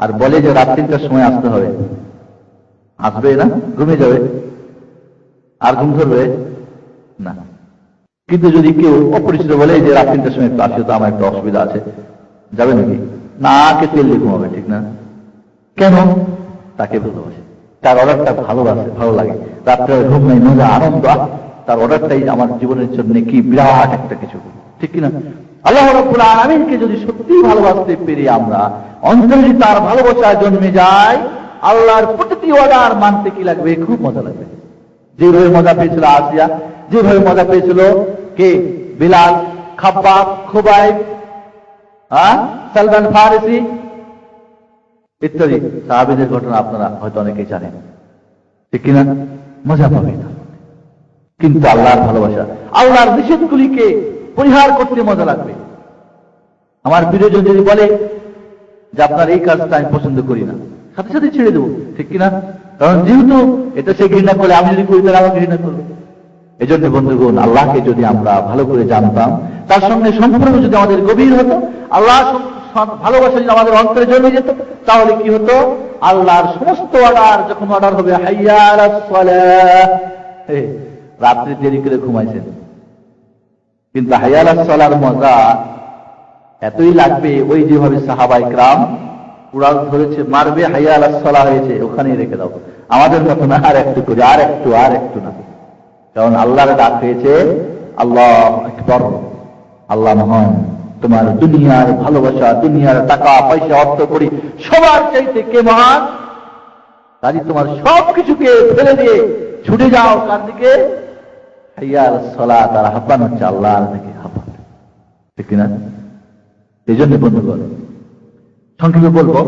আর বলে যে রাত 3টার সময় আসতে হবে, আসবে না? ঘুমিয়ে যাবে? আর ঘুম ধরবে না। কিন্তু যদি কেউ অপরিচিত বলে যে রাত 3টার সময় একটু আসে, তো আমার একটা অসুবিধা আছে, যাবে নাকি? না, কে তেল দিয়ে ঘুমাবে, ঠিক না? কেন? তাকে ভালোবাসে, তার অর্ডারটা ভালোবাসে, ভালো লাগে, রাত্রে ঘুম নাই, মজা, আনন্দ, তার অর্ডারটাই আমার জীবনের জন্য কি বিরাট একটা কিছু, ঠিক কিনা? আল্লাহ রাব্বুল আলামিনকে যদি সত্যি ভালোবাসতে পেরে আমরা অন্তরে যদি তার ভালোবাসা জন্মে যায়, আল্লাহর প্রতিটি অর্ডার মানতে কি লাগবে? খুব মজা লাগবে। যেভাবে মজা পেয়েছিল আসিয়া, যেভাবে মজা পেয়েছিল কে? বিলাল, খাব্বাব, খুবাইব, সালমান ফারিসি ইত্যাদি সাহাবীদের ঘটনা আপনারা হয়তো অনেকেই জানেন, ঠিক কিনা? মজা পাবে না। কিন্তু আল্লাহর ভালোবাসা, আল্লাহর নিষেধগুলিকে পরিহার করতে মজা লাগবে। আমার প্রিয়জন যদি বলে যে আপনার এই কাজটা আমি পছন্দ করি না, সাথে সাথে ছেড়ে দেবো, ঠিক কিনা? কারণ যেহেতু এটা সে ঘৃণা করে, আমি যদি করি তাহলে আমাকে ঘৃণা করবে। এই জন্য বন্ধুগণ, আল্লাহকে যদি আমরা ভালো করে জানতাম, তার সঙ্গে সম্পর্ক যদি আমাদের গভীর হতো, আল্লাহ ভালোবাসা যদি আমাদের অন্তরে জমে যেত, তাহলে কি হতো? আল্লাহর সমস্ত অর্ডার যখন অর্ডার হবে, হাইয়া আলাস সালাহ, রাত্রে দেরি করে ঘুমাইছেন, কিন্তু হাইয়া আলাস সালাহর মজা এতই লাগবে, ওই যেভাবে সাহাবায়ে কেরাম উড়াল ধরেছে, মারবে, হাইয়া আলাস সালাহ হয়েছে, ওখানেই রেখে দাও, আমাদের মতো না, আর একটু করে, আর একটু না। কারণ আল্লাহর ডাক হয়েছে আল্লাহু আকবার, আল্লাহ মহান, তোমার দুনিয়ার ভালোবাসা, দুনিয়ার টাকা পয়সা অর্থ করি সবার চাইতে কে মহান? কাজী তোমার সব কিছুকে ফেলে দিয়ে ছুটে যাও কার দিকে? হাইয়া আলাস সালাহ, তার আহ্বান হচ্ছে আল্লাহর দিকে আহ্বান, ঠিক কিনা? এই জন্য বন্ধুগণ, সংক্ষেপে বলবো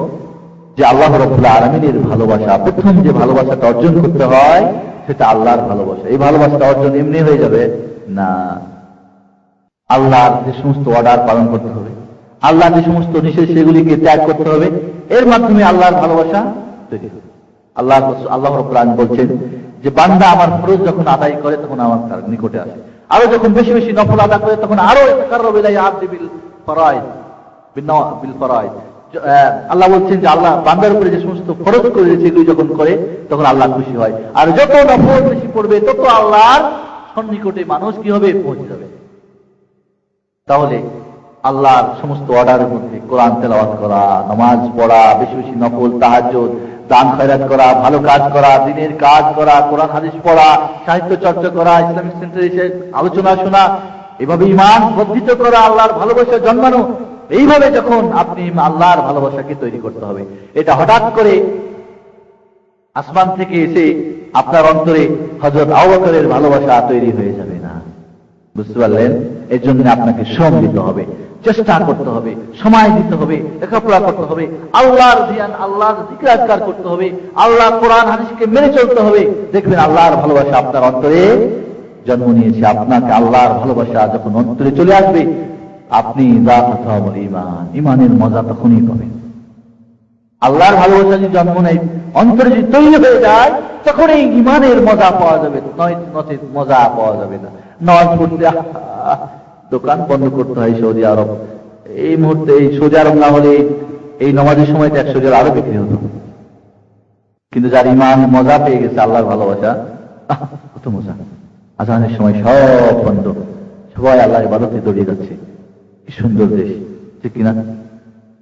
যে আল্লাহ রাব্বুল আলামিনের ভালোবাসা, প্রথম যে ভালোবাসাটা অর্জন করতে হয় সেটা আল্লাহর ভালোবাসা। এই ভালোবাসাটা অর্জন এমনি হয়ে যাবে না। আল্লাহর যে সমস্ত অর্ডার পালন করতে হবে, আল্লাহ যে সমস্ত নিষেধ সেগুলিকে ত্যাগ করতে হবে, এর মাধ্যমে আল্লাহর ভালোবাসা তৈরি হবে। আল্লাহ রাব্বুল আলামিন বলছেন যে বান্দা আমার ফরজ যখন আদায় করে তখন আমার তার নিকটে আসে, আরো যখন বেশি বেশি নফল আদায় করে তখন আরো তাকাররাবু ইলাইহি আবদি বিল ফরাইদ, বিল ফরাইদ। আল্লাহ বলছেন যে আল্লাহ বান্দার উপরে যে সমস্ত ফরজ করে সেগুলি যখন করে তখন আল্লাহ খুশি হয়, আর যত নফল বেশি পড়বে তত আল্লাহর সন্নিকটে মানুষ কি হবে? পৌঁছে যাবে। তাহলে আল্লাহর সমস্ত অর্ডারের মধ্যে কোরআন তেলাওয়াত করা, নামাজ পড়া, বেশি বেশি নফল, তাহাজ্জুদ, দান খয়রাত করা, ভালো কাজ করা, দিনের কাজ করা, কোরআন হাদিস পড়া, সাহিত্য চর্চা করা, ইসলামিক সেন্টারে এসে আলোচনা শোনা, এভাবে ঈমান বর্ধিত করা, আল্লাহর ভালোবাসা জন্মানো, এইভাবে যখন আপনি আল্লাহর ভালোবাসাকে তৈরি করতে হবে। এটা হঠাৎ করে আসমান থেকে এসে আপনার অন্তরে হযরত আবু বকরের ভালোবাসা তৈরি হয়ে যাবে না, বুঝতে পারলেন? এর জন্য আপনাকে শ্রম দিতে হবে, চেষ্টা করতে হবে, সময় দিতে হবে, লেখাপড়া করতে হবে, আল্লাহর ধ্যান, আল্লাহর জিকির আজকার করতে হবে, আল্লাহ কোরআন হাদিসকে মেনে চলতে হবে। দেখবেন আল্লাহর ভালোবাসা আপনার অন্তরে জন্ম নিয়েছে। আপনাকে আল্লাহর ভালোবাসা যখন অন্তরে চলে আসবে, আপনি যাকাতুল ঈমান, ঈমানের মজা তখনই পাবেন। আল্লাহর ভালোবাসা যদি জন্ম নেয়, অন্তরে যদি তৈরি হয়ে যায়, তখন এই ঈমানের মজা পাওয়া যাবে, নয় মজা পাওয়া যাবে না। নামাজ পড়তে দোকান বন্ধ করতে হয় সৌদি আরব, এই মুহূর্তে এই সৌদি আরব না হলে এই নামাজের সময় 100 জন আরো বিক্রি হতো। কিন্তু যার ঈমান মজা পেয়ে গেছে আল্লাহর ভালোবাসা, কত মজা! আজানের সময় সব বন্ধ, সবাই আল্লাহর ইবাদতে দৌড়িয়ে যাচ্ছে। কি সুন্দর দেশ, ঠিক কিনা?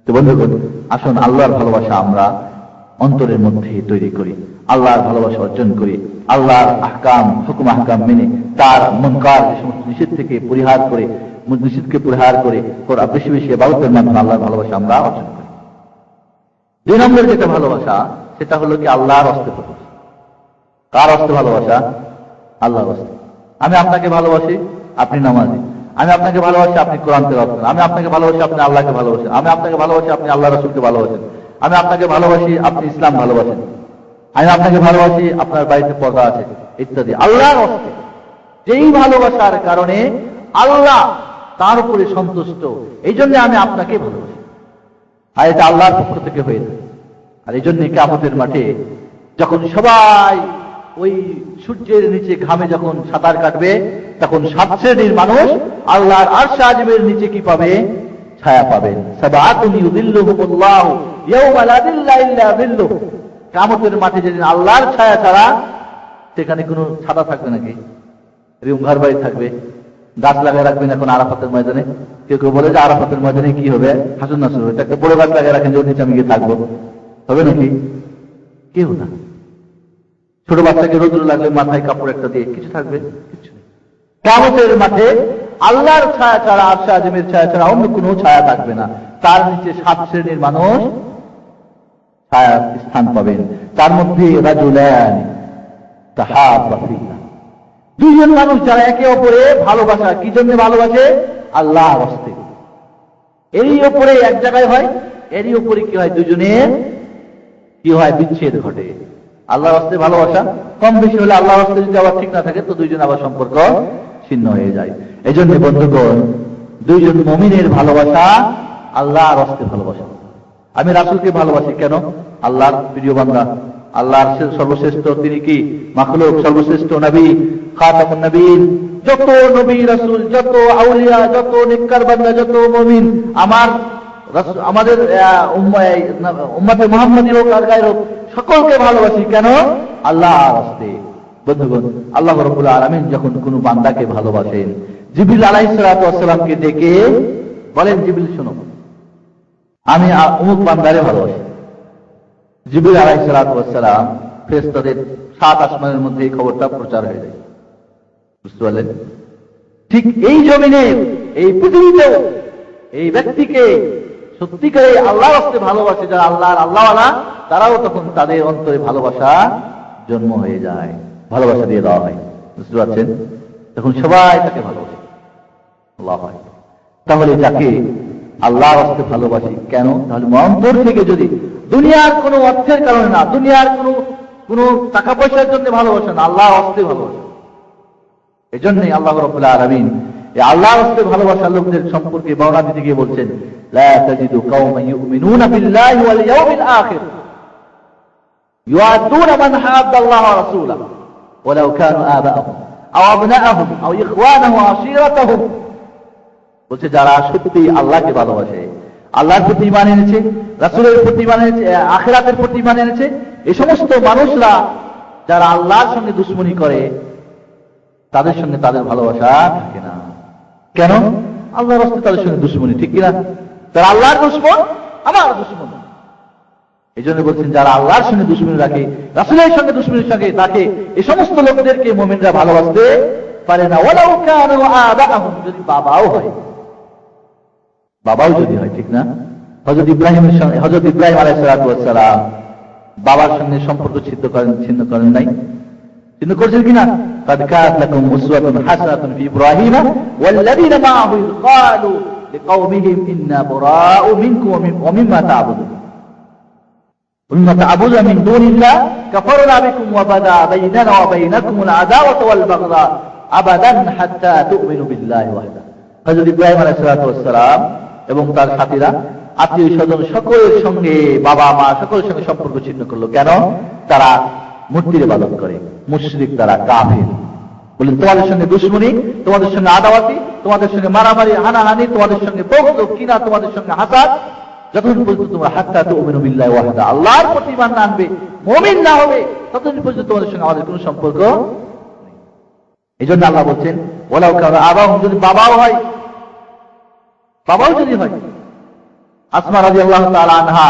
তো বন্ধুগণ, আসুন আল্লাহর ভালোবাসা আমরা অন্তরের মধ্যে তৈরি করি, আল্লাহর ভালোবাসা অর্জন করি, আল্লাহর আহকাম, হুকুম আহকাম মেনে তার মুনকার যে সমস্ত নিষেধ থেকে পরিহার করে, নিষেধকে পরিহার করে বেশি বেশি ইবাদতের মাধ্যমে আল্লাহর ভালোবাসা আমরা অর্জন করি। 2 নম্বর যেটা ভালোবাসা, সেটা হলো কি আল্লাহর হস্তে ভালোবাসা। কার হস্তে ভালোবাসা? আল্লাহর হস্তে। আমি আপনাকে ভালোবাসি, আপনি নামাজি। আমি আপনাকে ভালোবাসি, আপনি কোরআন তেলাওয়াত করেন। আমি আপনাকে ভালোবাসি, আপনি আল্লাহকে ভালোবাসেন। আমি আপনাকে ভালোবাসি, আপনি আল্লাহ রাসূলকে ভালোবাসেন। আমি আপনাকে ভালোবাসি, আপনি ইসলাম ভালোবাসেন। আমি আপনাকে ভালোবাসি, আপনার বাড়িতে পর্দা আছে, ইত্যাদি। আল্লাহর হস্তে যেই ভালোবাসার কারণে আল্লাহ তার উপরে সন্তুষ্ট, এই জন্য আমি আপনাকে ভালোবাসি। আর এটা আল্লাহর পক্ষ থেকে হয়ে থাকে। আর এই জন্য কিয়ামতের মাঠে যখন সবাই ওই সূর্যের নিচে ঘামে যখন সাঁতার কাটবে, তখন 7 শ্রেণীর মানুষ আল্লাহর আরশ আজিমের নিচে কি পাবে? ছায়া পাবেন। সাবাতুন ইউযিল্লুহুমুল্লাহু ইয়াওমা লা যিল্লা ইল্লা যিল্লুহু। কিয়ামতের মাঠে যেদিন আল্লাহর ছায়া ছাড়া সেখানে কোনো ছাতা থাকবে নাকি? এরকম ঘর বাড়ি থাকবে, গাছ লাগিয়ে রাখবেন এখন আরাফাতের ময়দানে। কেউ কেউ বলে যে আরাফাতের ময়দানে কি হবে? হাসুন নাসুর হবে, একটা বড় গাছ লাগিয়ে রাখেন যে ওর নিচে আমি গিয়ে থাকবো, হবে নাকি? কেউ না। ছোট বাচ্চাকে রোদ্র লাগলে মাথায় কাপড় একটা দিয়ে কিছু থাকবে? কিছু নেই। কিয়ামতের মাঠে আল্লাহর ছায়া ছাড়া, আরশ আজিমের ছায়া ছাড়া অন্য কোনো ছায়া থাকবে না। তার নিচে 7 শ্রেণীর মানুষ ছায়া স্থান পাবেন। তার মধ্যে রাজুলান তাহাব্বা ফিল্লাহ, 2 জন মানুষ যারা একে অপরে ভালোবাসা। কি জন্য ভালোবাসে? আল্লাহর রাস্তায়। এরই উপরে এক জায়গায় হয়, এরই উপরে কি হয়? দুজনের কি হয়? বিচ্ছেদ ঘটে। আল্লাহর রাস্তায় ভালোবাসা কম বেশি হলে, আল্লাহর রাস্তায় যদি আবার ঠিক না থাকে তো 2 জন আবার সম্পর্ক ছিন্ন হয়ে যায়। এই জন্য বন্ধুগণ, 2 জন মুমিনের ভালোবাসা আল্লাহর রাস্তায় ভালোবাসা। আমি রাসূলকে ভালোবাসি কেন? আল্লাহর প্রিয় বান্দা, আল্লাহর সর্বশ্রেষ্ঠ, তিনি কি মাখলুক, সর্বশ্রেষ্ঠ নবী, খাতামুন নবীন। যত নবী রাসূল, যত আউলিয়া, যত নেককার বান্দা, যত মুমিন আমাদের উম্মতে মুহাম্মাদী হোক আর গায়র হোক, সকলকে ভালোবাসি কেন? আল্লাহর রাস্তায়। বন্ধুগণ, আল্লাহ রাব্বুল আলামিন যখন কোনো বান্দাকে ভালোবাসেন, জিবরিল আলাইহিস সালাতু ওয়াস সালামকে ডেকে বলেন, জিবরিল শোনো, আমি অমুক বান্দারে ভালোবাসি। জিবরিল আলাইহিস সালাতু ওয়াস সালাম ফেরেশতাদের 7 আসমানের মধ্যে এই খবরটা প্রচার হয়ে যায়। বুঝতে পারলেন? ঠিক এই জমিনে, এই পৃথিবীতে এই ব্যক্তিকে সত্যিকারে আল্লাহর রাস্তায় ভালোবাসে যারা আল্লাহর আল্লাহওয়ালা, তারাও তখন তাদের অন্তরে ভালোবাসা জন্ম হয়ে যায়, ভালোবাসা দিয়ে দেওয়া হয়। বুঝতে পারছেন? তখন সবাই তাকে ভালোবাসে। আল্লাহ হয়। তাহলে যাকে আল্লাহর রাস্তায় ভালোবাসি কেন? তাহলে অন্তর থেকে, যদি দুনিয়ার কোনো অর্থের কারণে না, দুনিয়ার কোনো টাকা পয়সার জন্য ভালোবাসা না, আল্লাহর রাস্তায় ভালোবাসা। এই জন্যই আল্লাহ রাব্বুল আলামিন এই আল্লাহর রাস্তায় ভালোবাসা লোকদের সম্পর্কে বর্ণনা দিতে গিয়ে বলছেন, লা তাজিদু কওমান ইউমিনুনা বিল্লাহি ওয়াল ইয়াউমিল আখির ইউআদুনা মান হাদ্দাল্লাহ ওয়া রাসূলাহু ওয়ালাউ কানু আবাআহুম আও আবনাআহুম আও ইখওয়ানাহুম ওয়া আশীরাতাহুম। বলছে যারা সত্যি আল্লাহকে ভালোবাসে, আল্লাহর প্রতি ঈমান এনেছে, রাসূলের প্রতি ঈমান এনেছে, আখিরাতের প্রতি ঈমান এনেছে, এই সমস্ত মানুষরা যারা আল্লাহর সঙ্গে দুশমনি করে, তাদের সঙ্গে তাদের ভালোবাসা থাকে না। কেন? আল্লাহর রাস্তায় তাদের সঙ্গে দুশমনি, ঠিক কিনা? তারা আল্লাহর দুশমন, আমার দুশমন। এই জন্য বলছেন যারা আল্লাহর সঙ্গে দুশমনি রাখে, রাসূলের সঙ্গে দুশমনির সঙ্গে থাকে, এই সমস্ত লোকদেরকে মুমিনরা ভালোবাসতে পারে না। ওয়ালাউ কানু আবাআহুম, যদি বাবাও হয়, বাবাও যদি হয়, ঠিক না? হযরত ইব্রাহিমের সঙ্গে, হযরত ইব্রাহিম আলাইহিস সালাতু ওয়াস সালাম বাবার সঙ্গে সম্পর্ক ছিন্ন করেন নাই? চিন্তা করছেন কিনা? قد كانت لكم أسوة حسنة في إبراهيم والذين معه إذ قالوا لقومهم إنا براء منكم ومما تعبدون من دون الله كفرنا بكم وبدا بيننا وبينكم العداوة والبغضاء أبدا حتى تؤمنوا بالله وحده। হযরত ইব্রাহিম আলাইহিস সালাতু ওয়াস সালাম এবং তার সাথীরা আত্মীয় স্বজন সকলের সঙ্গে, বাবা মা সকলের সঙ্গে সম্পর্ক ছিন্ন করলো। কেন? তারা মূর্তির ইবাদত করে, মুশরিক, তারা কাফির। বলেন তোমাদের সঙ্গে দুশমনি, তোমাদের সঙ্গে আদাওয়াতি, তোমাদের সঙ্গে মারামারি, হানাহানি, তোমাদের সঙ্গে বগদ, কিনা, তোমাদের সঙ্গে হাসাদ, যতদিন পর্যন্ত তোমরা হাত্তা তুমিনু বিল্লাহি ওয়াহদা, আল্লাহর প্রতি ঈমান না আনবে, মুমিন না হবে, ততদিন পর্যন্ত তোমাদের সঙ্গে আমাদের কোনো সম্পর্ক নেই। এই জন্য আল্লাহ বলছেন ওয়ালাউ কানা আবাহুম, যদি বাবাও হয়, বাবাও যদি হয়। আসমা রাদিয়াল্লাহু তাআলা আনহা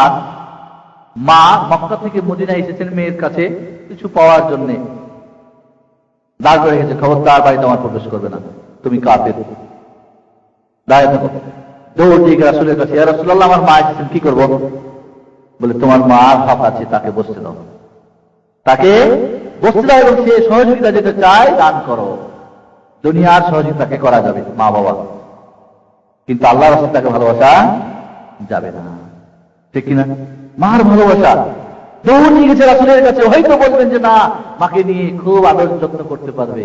মা মক্কা থেকে মদিনায় এসেছেন মেয়ের কাছে কিছু পাওয়ার জন্য, দাঁড় করে গেছে, খবরদার বাড়িতে আমার প্রবেশ করবে না, তুমি কাফের, দাঁড়িয়ে থাকো। দৌড় দিয়ে রাসূলের কাছে, ইয়া রাসূলুল্লাহ আমার মা এসেছেন, কি করবো? বলে তোমার মার হক আছে, তাকে বসতে দাও, তাকে বসতে দাও, এবং সে সহযোগিতা যেতে চায় দান করো। দুনিয়ার সহযোগিতাকে করা যাবে মা বাবা, কিন্তু আল্লাহর রাস্তায় তাকে ভালোবাসা যাবে না, ঠিক কিনা? মার ভালোবাসা দৌড় নিয়ে গেছে রাসূলের কাছে। হয়তো বলবেন যে না, মাকে নিয়ে খুব আদর যত্ন করতে পারবে,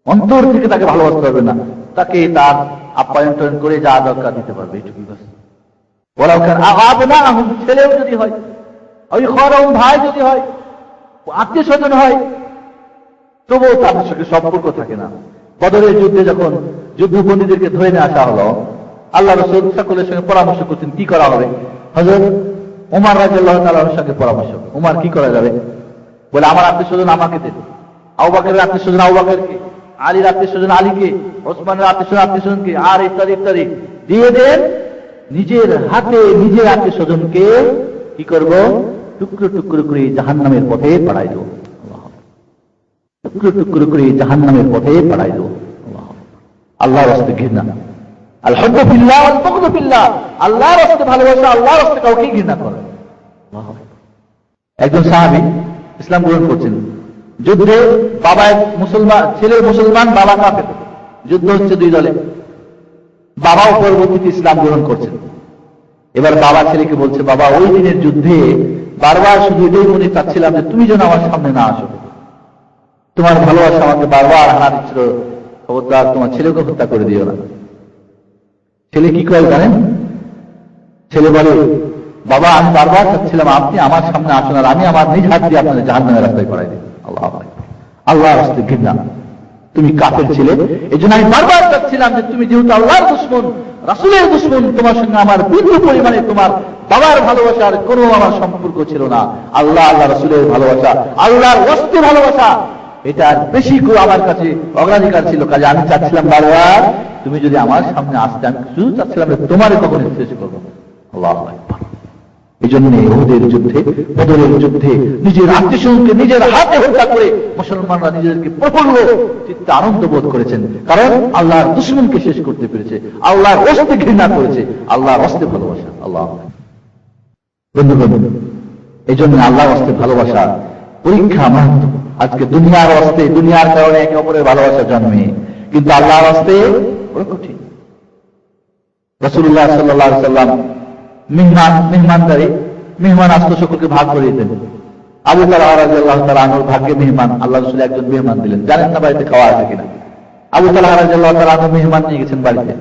অন্তর থেকে তাকে ভালোবাসতে পারবে না, তাকে তার আপ্যায়ন করে যা দরকার দিতে পারবে, এটুকুই বাস। ওরা আবনাহুম, ছেলেও যদি হয়, ওই খরম ভাই যদি হয়, আত্মীয় স্বজন হয়, তবুও তাদের সঙ্গে সম্পর্ক থাকে না। বদরের যুদ্ধে যখন যুদ্ধবন্দীদেরকে ধরে নিয়ে আসা হলো, আল্লাহ রাসূল সকলের সঙ্গে পরামর্শ করছেন কি করা হবে। হযরত ওমর রাদিয়াল্লাহু তাআলার সঙ্গে পরামর্শ, ওমর কি করা যাবে? বলে আমার আত্মীয় স্বজন আমাকে দেন, আবু বকরের আত্মীয় স্বজন আবু বকরকে, আলীর আত্মীয় স্বজন আলীকে, ওসমানের আত্মীয় স্বজনকে, আর ইত্যাদি ইত্যাদি দিয়ে দেন। নিজের হাতে নিজের আত্মীয় স্বজনকে কি করব? টুকরো টুকরো করে জাহান্নামের পথে পাঠাই দেব। টুকরো টুকরো করে জাহান্নামের পথে পাঠাই দেব। আল্লাহর রাস্তায় ঘৃণা, আল হুব্বু ফিল্লাহ ওয়াল বুগদু ফিল্লাহ, আল্লাহর রাস্তায় ভালোবাসা, আল্লাহর রাস্তায় কাউকে ঘৃণা করা। একজন সাহাবী ইসলাম গ্রহণ করছেন, যুদ্ধে বাবা মুসলমান, ছেলে মুসলমান, বাবা কাফের, যুদ্ধ হচ্ছে দুই দলে, বাবাও পরবর্তীতে ইসলাম গ্রহণ করছেন। এবার বাবা ছেলেকে বলছে, বাবা ওই দিনের যুদ্ধে বারবার শুধু এটাই মনে চাচ্ছিলাম যে তুমি যেন আমার সামনে না আসো, তোমার ভালোবাসা আমাকে বারবার হানা দিচ্ছিল, খবরদার তোমার ছেলেকে হত্যা করে দিও না। ছেলে কি করে জানেন? ছেলে বলে, বাবা আমি বারবার চাচ্ছিলাম আপনি আমার সামনে আসুন, আর আমি আমার নিজ হাত দিয়ে আপনাদের জাহান্নামের রাস্তায় করাই দিই। আল্লাহ আল্লাহ রাস্তায় ঘৃণা, তুমি কাফের ছিলে, এই জন্য আমি বারবার চাচ্ছিলাম যে তুমি যেহেতু আল্লাহর দুশমন, রাসূলের দুশমন, তোমার সঙ্গে আমার বিন্দু পরিমাণে তোমার বাবার ভালোবাসার কোনো আমার সম্পর্ক ছিল না। আল্লাহ আল্লাহ রাসূলের ভালোবাসা, আল্লাহর ওয়াস্তে ভালোবাসা, এটার বেশি করে আমার কাছে অগ্রাধিকার ছিল। কাজে আমি চাচ্ছিলাম বারবার তুমি যদি আমার সামনে আসতে, আমি শুধু চাচ্ছিলাম তোমার কখন শেষ করবো। আল্লাহু আকবার। এই জন্য উহুদের যুদ্ধে, বদরের যুদ্ধে নিজের আত্মীয়স্বজনকে নিজের হাতে হত্যা করে মুসলমানরা নিজেদেরকে প্রফুল্ল চিত্তে আনন্দ বোধ করেছেন, কারণ আল্লাহর দুশমনকে শেষ করতে পেরেছে, আল্লাহর ওয়াস্তে ঘৃণা করেছে, আল্লাহর ওয়াস্তে ভালোবাসা। আল্লাহ বন্ধুগণ, এই জন্য আল্লাহর ওয়াস্তে ভালোবাসা পরীক্ষা মাহাত্ম। আজকে দুনিয়ার ওয়াস্তে, দুনিয়ার কারণে একে অপরের ভালোবাসা জন্মে, কিন্তু আল্লাহর ওয়াস্তে বড় কঠিন। রাসূলুল্লাহ সাল্লাল্লাহু আলাইহি ওয়াসাল্লাম মেহমানদারি, মেহমান আসতো সকলকে ভাগ করে দিতেন। আবু তালহা রাদিয়াল্লাহু তাআলা আনহুর ভাগ্যে মেহমান, আল্লাহ রাসূল একজন মেহমান দিলেন। জানেন না বাড়িতে খাওয়া আছে কিনা? আবু তালহা রাদিয়াল্লাহু তাআলা আনহু মেহমান নিয়ে গেছেন বাড়িতে।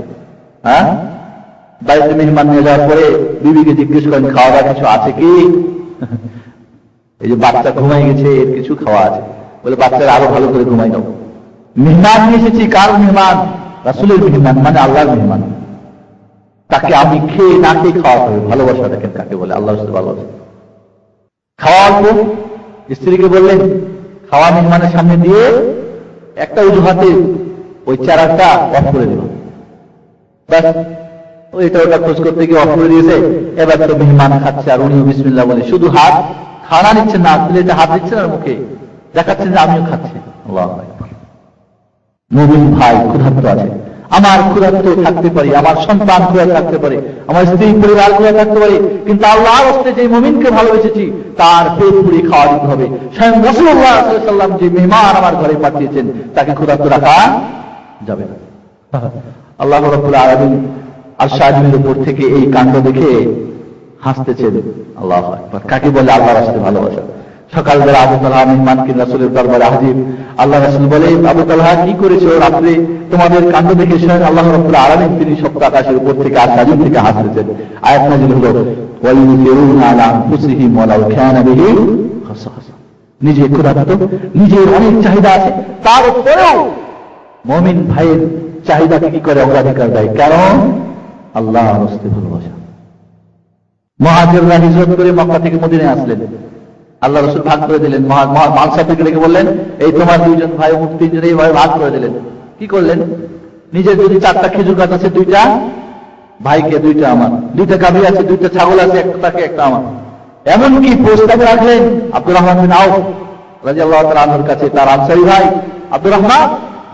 বাড়িতে মেহমান নিয়ে যাওয়ার পরে বিবিকে জিজ্ঞেস করেন খাওয়া দাওয়া কিছু আছে কি? এই যে বাচ্চা ঘুমাই গেছে, এর কিছু খাওয়া আছে? বলে বাচ্চারা আরো ভালো করে ঘুমাই দাও। মেহমান নিয়ে এসেছি, কার মেহমান? রাসূলের মেহমান, মানে আল্লাহর মেহমান। তাকে আমি খেয়ে না খেয়ে খাওয়াতে হবে। ভালোবাসা দেখেন কাকে বলে, আল্লাহর সাথে ভালোবাসা। খাওয়া অল্প, স্ত্রীকে বললেন খাওয়া মেহমানের সামনে দিয়ে একটা অজুহাতে ওই চারাটা অফ করে দিল। ব্যাস, ওই এটা ওটা খোঁজ করতে গিয়ে অফ করে দিয়েছে। এবার তো মেহমান খাচ্ছে, আর উনিও বিসমিল্লাহ বলে শুধু হাত খানা নিচ্ছেন না, প্লেটে হাত দিচ্ছেন আর মুখে দেখাচ্ছেন যে আমিও খাচ্ছি। আল্লাহু আকবার। মুমিন ভাই ক্ষুধার্ত আছে, আমার ক্ষুধার্ত থাকতে পারি, আমার সন্তান ক্ষুধার্ত থাকতে পারে, আমার স্ত্রী পরিবার ক্ষুধার্ত থাকতে পারে, কিন্তু আল্লাহর রাস্তায় যে মুমিনকে ভালোবেসেছি তার পেট পুরি খাওয়া দিতে হবে। স্বয়ং রাসূলুল্লাহ সাল্লাল্লাহু আলাইহি ওয়াসাল্লাম যে মেহমান আমার ঘরে পাঠিয়েছেন তাকে ক্ষুধার্ত রাখা যাবে না। আল্লাহ রাব্বুল আলামিন আরশ-এর উপর থেকে এই কাণ্ড দেখে হাসতেছেন। আল্লাহু আকবার। কাকে বলে আল্লাহর রাস্তায় ভালোবাসা? সকালবেলা আবু তালহা মেহমানকে রাসূলের দরবারে হাজির। আল্লাহ রাসূল বলে, আবু তালহা কি করেছো রাত্রে? তোমাদের কাণ্ড দেখে স্বয়ং আল্লাহ রাব্বুল আলামিন তিনি সপ্ত আকাশের উপর থেকে আকাশ থেকে হাসতেছেন। আয়াত নাযিল হলো, ওয়ায়ুসিরুনা আলা আনফুসিহিম ওয়ালাউ কানা বিহিম খাসাসা। নিজে ক্ষুধার্ত, নিজের অনেক চাহিদা আছে, তারপরেও মুমিন ভাইয়ের চাহিদাকে কি করে অগ্রাধিকার দেয়? কারণ আল্লাহর রাস্তায় ভালোবাসা। মুহাজিররা হিজরত করে মক্কা থেকে মদিনায় আসলেন। আল্লাহ রাসূল ভাগ করে দিলেন। মানসাফিকে রেখে বললেন, এই তোমার দুইজন ভাই মুখ তিনজন এইভাবে ভাগ করে দিলেন। কি করলেন? নিজের যদি 4টা খেজুর গাছ আছে, 2টা ভাইকে, 2টা আমার, 2টা গাভী আছে, 2টা ছাগল আছে, একটাকে একটা আমার। এমনকি প্রস্তাব রাখলেন আব্দুর রহমান বিন আউফ রাদিয়াল্লাহু তাআলা আনহুর কাছে, তার আনসারী ভাই, আব্দুর রহমান,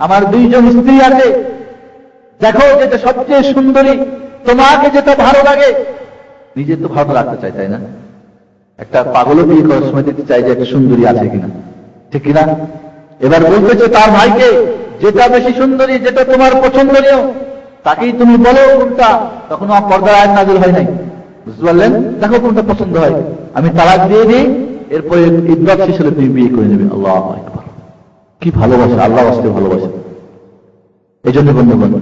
আমার 2জন স্ত্রী আছে, দেখো যেটা সবচেয়ে সুন্দরী, তোমাকে যেটা ভালো লাগে। নিজে তো ভালো রাখতে চাই, তাই না? একটা পাগলও বিয়ে করার সময় দেখতে চাই যে একটা সুন্দরী আছে কিনা, ঠিক কিনা? এবার বলতেছে তার ভাইকে, যেটা বেশি সুন্দরী, যেটা তোমার পছন্দনীয়, তাকেই তুমি বলো কোনটা। তখন আমার পর্দার আয়াত নাযিল হয় নাই, বুঝতে পারলেন? দেখো কোনটা পছন্দ হয়, আমি তালাক দিয়ে দিই, এরপরে ইদ্দাত শেষ হলে তুমি বিয়ে করে নেবে। আল্লাহু আকবার। কি ভালোবাসা, আল্লাহর রাস্তায় ভালোবাসা। এই জন্য বন্ধুগণ,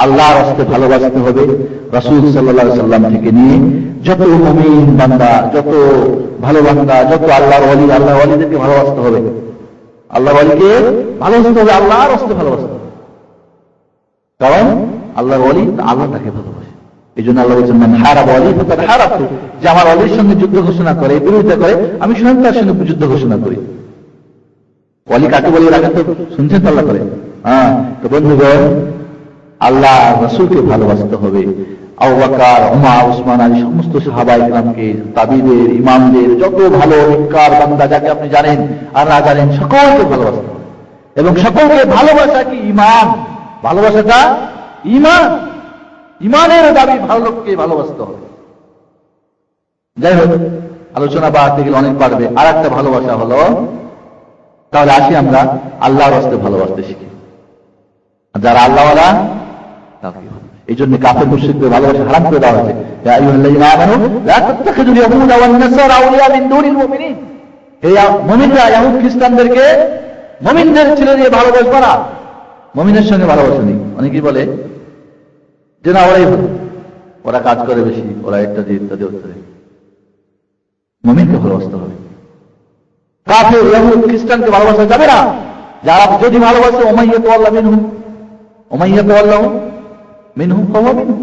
আল্লাহর রাস্তে ভালোবাসতে হবে। রাসূল সাল্লাল্লাহু আলাইহি সাল্লাম থেকে নিয়ে যত মুমিন বান্দা, যত ভালো বান্দা, যত আল্লাহর ওলি, আল্লাহর ওলিদেরকে ভালোবাসতে হবে। আল্লাহর ওলিকে ভালোবাসতে হবে, আল্লাহর রাস্তে ভালোবাসতে হবে। কারণ আল্লাহর ওলি আল্লাহ তাকে ভালোবাসে। এই জন্য আল্লাহ বলছেন, মান হারাবা ওলি ফাকাদ হারাবতু, যে আমার ওলির সঙ্গে যুদ্ধ ঘোষণা করে, বিরোধিতা করে, আমি স্বয়ং তার সঙ্গে যুদ্ধ ঘোষণা করি। ওলি কাকে বলি রাখেন তো, শুনছেন তো আল্লাহ করে। তো বন্ধুগণ, আল্লাহ রাসূলকে ভালোবাসতে হবে। আবু বকর, ওমর, ওসমান আলী সমস্ত সাহাবা ইকরামকে, তাবিদের, ইমামদের, যত ভালো নেককার বান্দা যাকে আপনি জানেন আর না জানেন, সকলকে ভালোবাসতে হবে। এবং সকলকে ভালোবাসা কি ঈমান, ভালোবাসাটা ঈমান, ঈমানের দাবি, ভালো লোককে ভালোবাসতে হবে। যাই হোক, আলোচনা বাড়াতে গেলে অনেক বাড়বে। আর একটা ভালোবাসা হলো, তাহলে আসি আমরা আল্লাহর রাস্তে ভালোবাসতে শিখি। যারা আল্লাহওয়ালা তাকে, এই জন্য কাফের মুশরিকদের ভালোবাসা হারাম করে দেওয়া হয়েছে। ইয়া আইয়ুহাল্লাযীনা আমানু লা তাত্তাখিযুল ইয়াহুদা ওয়ান নাসারা আউলিয়া মিন দুনিল মুমিনিন। এই মুমিনরা ইহুদ খ্রিস্টানদেরকে মুমিনদের ছেলে দিয়ে ভালোবাসবে না, মুমিনের সঙ্গে ভালোবাসা নেই। অনেকেই বলে যে না, ওরাই ভালো, ওরা কাজ করে বেশি, ওরা ইত্যাদি ইত্যাদি ইত্যাদি। মুমিনকে ভালোবাসতে হবে, কাফের ইহুদ খ্রিস্টানকে ভালোবাসা যাবে না। যারা যদি ভালোবাসে, ওমাইয়াতুল্লাহ মিনহুম, ওমাইয়াতুল্লাহ মিনহুম ফাহুয়া মিনহুম।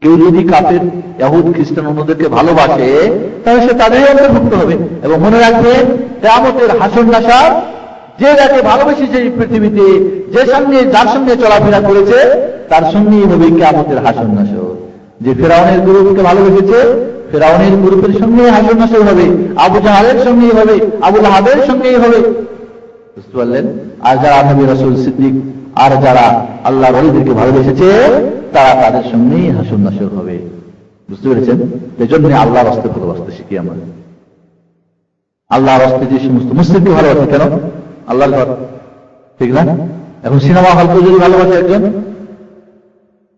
কেউ যদি কাফের ইহুদ খ্রিস্টান অন্যদেরকে ভালোবাসে, তাহলে সে তাদেরই অন্তর্ভুক্ত হবে। এবং মনে রাখবে, কিয়ামতের হাসর নাশর, যে যাকে ভালোবেসেছে এই পৃথিবীতে, যে সঙ্গে যার সঙ্গে চলাফেরা করেছে, তার সঙ্গেই হবে কিয়ামতের হাসর নাশর। যে ফেরাউনের গ্রুপকে ভালোবেসেছে, ফেরাউনের গ্রুপের সঙ্গে হাসর নাশর হবে, আবু জাহালের সঙ্গেই হবে, আবু লাহাবের সঙ্গেই হবে। বুঝতে পারলেন? আর যারা নবী, রাসূল, সিদ্দিক আর যারা আল্লাহর ওলিদেরকে ভালোবেসেছে, তারা তাদের সঙ্গেই হাসর নাশর হবে। বুঝতে পেরেছেন? এজন্য আল্লাহর রাস্তে ভালোবাসতে শিখি আমরা। আল্লাহর রাস্তে যে সমস্ত মুসলিমকে ভালোবাসে, কেন? আল্লাহর ঘর, ঠিক না? এখন সিনেমা হলকে যদি ভালোবাসে একজন,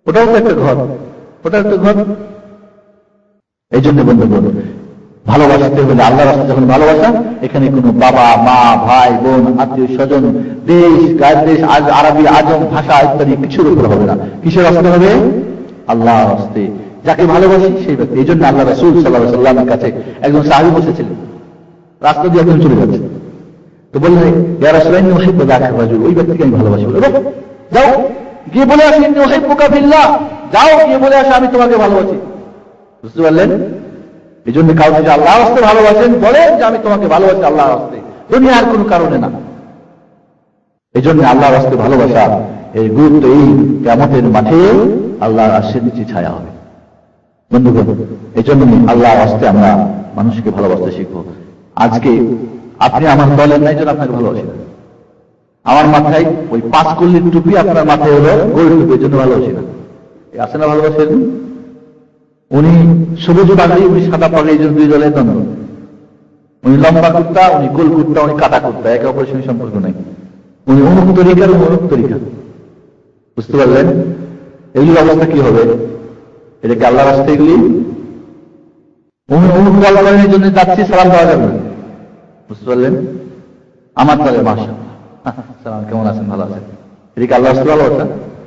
ওটাও তো একটা ঘর, ওটা একটা ঘর। এই জন্য বন্ধুগণ, ভালোবাসতে হলে আল্লাহর রাস্তায় যখন ভালোবাসা, এখানে কোনো বাবা, মা, ভাই, বোন, আত্মীয় স্বজন, দেশ, গায়ের দেশ, আরবি, আজম, ভাষা ইত্যাদি কিছুর উপর হবে না। কিসের রাস্তা হবে? আল্লাহর রাস্তায়। যাকে ভালোবাসি সেই ব্যক্তি। এই জন্য আল্লাহ রাসূল সাল্লাল্লাহু আলাইহি ওয়াসাল্লামের কাছে একজন সাহাবী বসেছিলেন, রাস্তা দিয়ে একজন চলে যাচ্ছে। তো বললেন, ইয়া রাসূলুল্লাহ, ইন্নী উহিব্বু যাকা রাজুল, ওই ব্যক্তিকে আমি ভালোবাসি। বলে, যাও গিয়ে বলে আসি, ইন্নী উহিব্বুকা ফিল্লাহ, যাও গিয়ে বলে আসো আমি তোমাকে ভালোবাসি। বুঝতে পারলেন? এই জন্য কাউকে যে আল্লাহর রাস্তে ভালোবাসেন, বলেন যে আমি তোমাকে ভালোবাসি আল্লাহর রাস্তে, দুনিয়ার কোনো কারণে না। এই জন্য আল্লাহর রাস্তে ভালোবাসা এই গুরুত্ব, এই কিয়ামতের মাঠে আল্লাহর আরশের নিচে ছায়া হবে। বন্ধুগণ, এই জন্য আল্লাহর রাস্তে আমরা মানুষকে ভালোবাসতে শিখবো। আজকে আপনি আমার দলের নাই জন্য আপনাকে ভালোবাসি না। আমার মাথায় ওই 5 কল্লির টুপি, আপনার মাথায় হলো গোল টুপি, এই জন্য ভালোবাসি না। আছে না ভালোবাসেন? উনি সবুজ পাগড়ি, উনি সাদা পাগড়ি, এই জন্য দুই দলের দ্বন্দ্ব। উনি লম্বা কুর্তা, উনি গোল কুর্তা, উনি কাটা কুর্তা, একে অপরের সঙ্গে সম্পর্ক নাই। উনি অমুক তরিকার, অমুক তরিকা। বুঝতে পারলেন? এগুলির অবস্থা কি হবে? এটা কি আল্লাহর রাস্তা? এগুলি উনি অমুক দল করার জন্য যাচ্ছি, সালাম দেওয়া যাবে না। বুঝতে পারলেন? আমার দলে মাশাআল্লাহ, সালাম, কেমন আছেন? ভালো আছেন। এটা কি আল্লাহর রাস্তা? ভালোবাসা?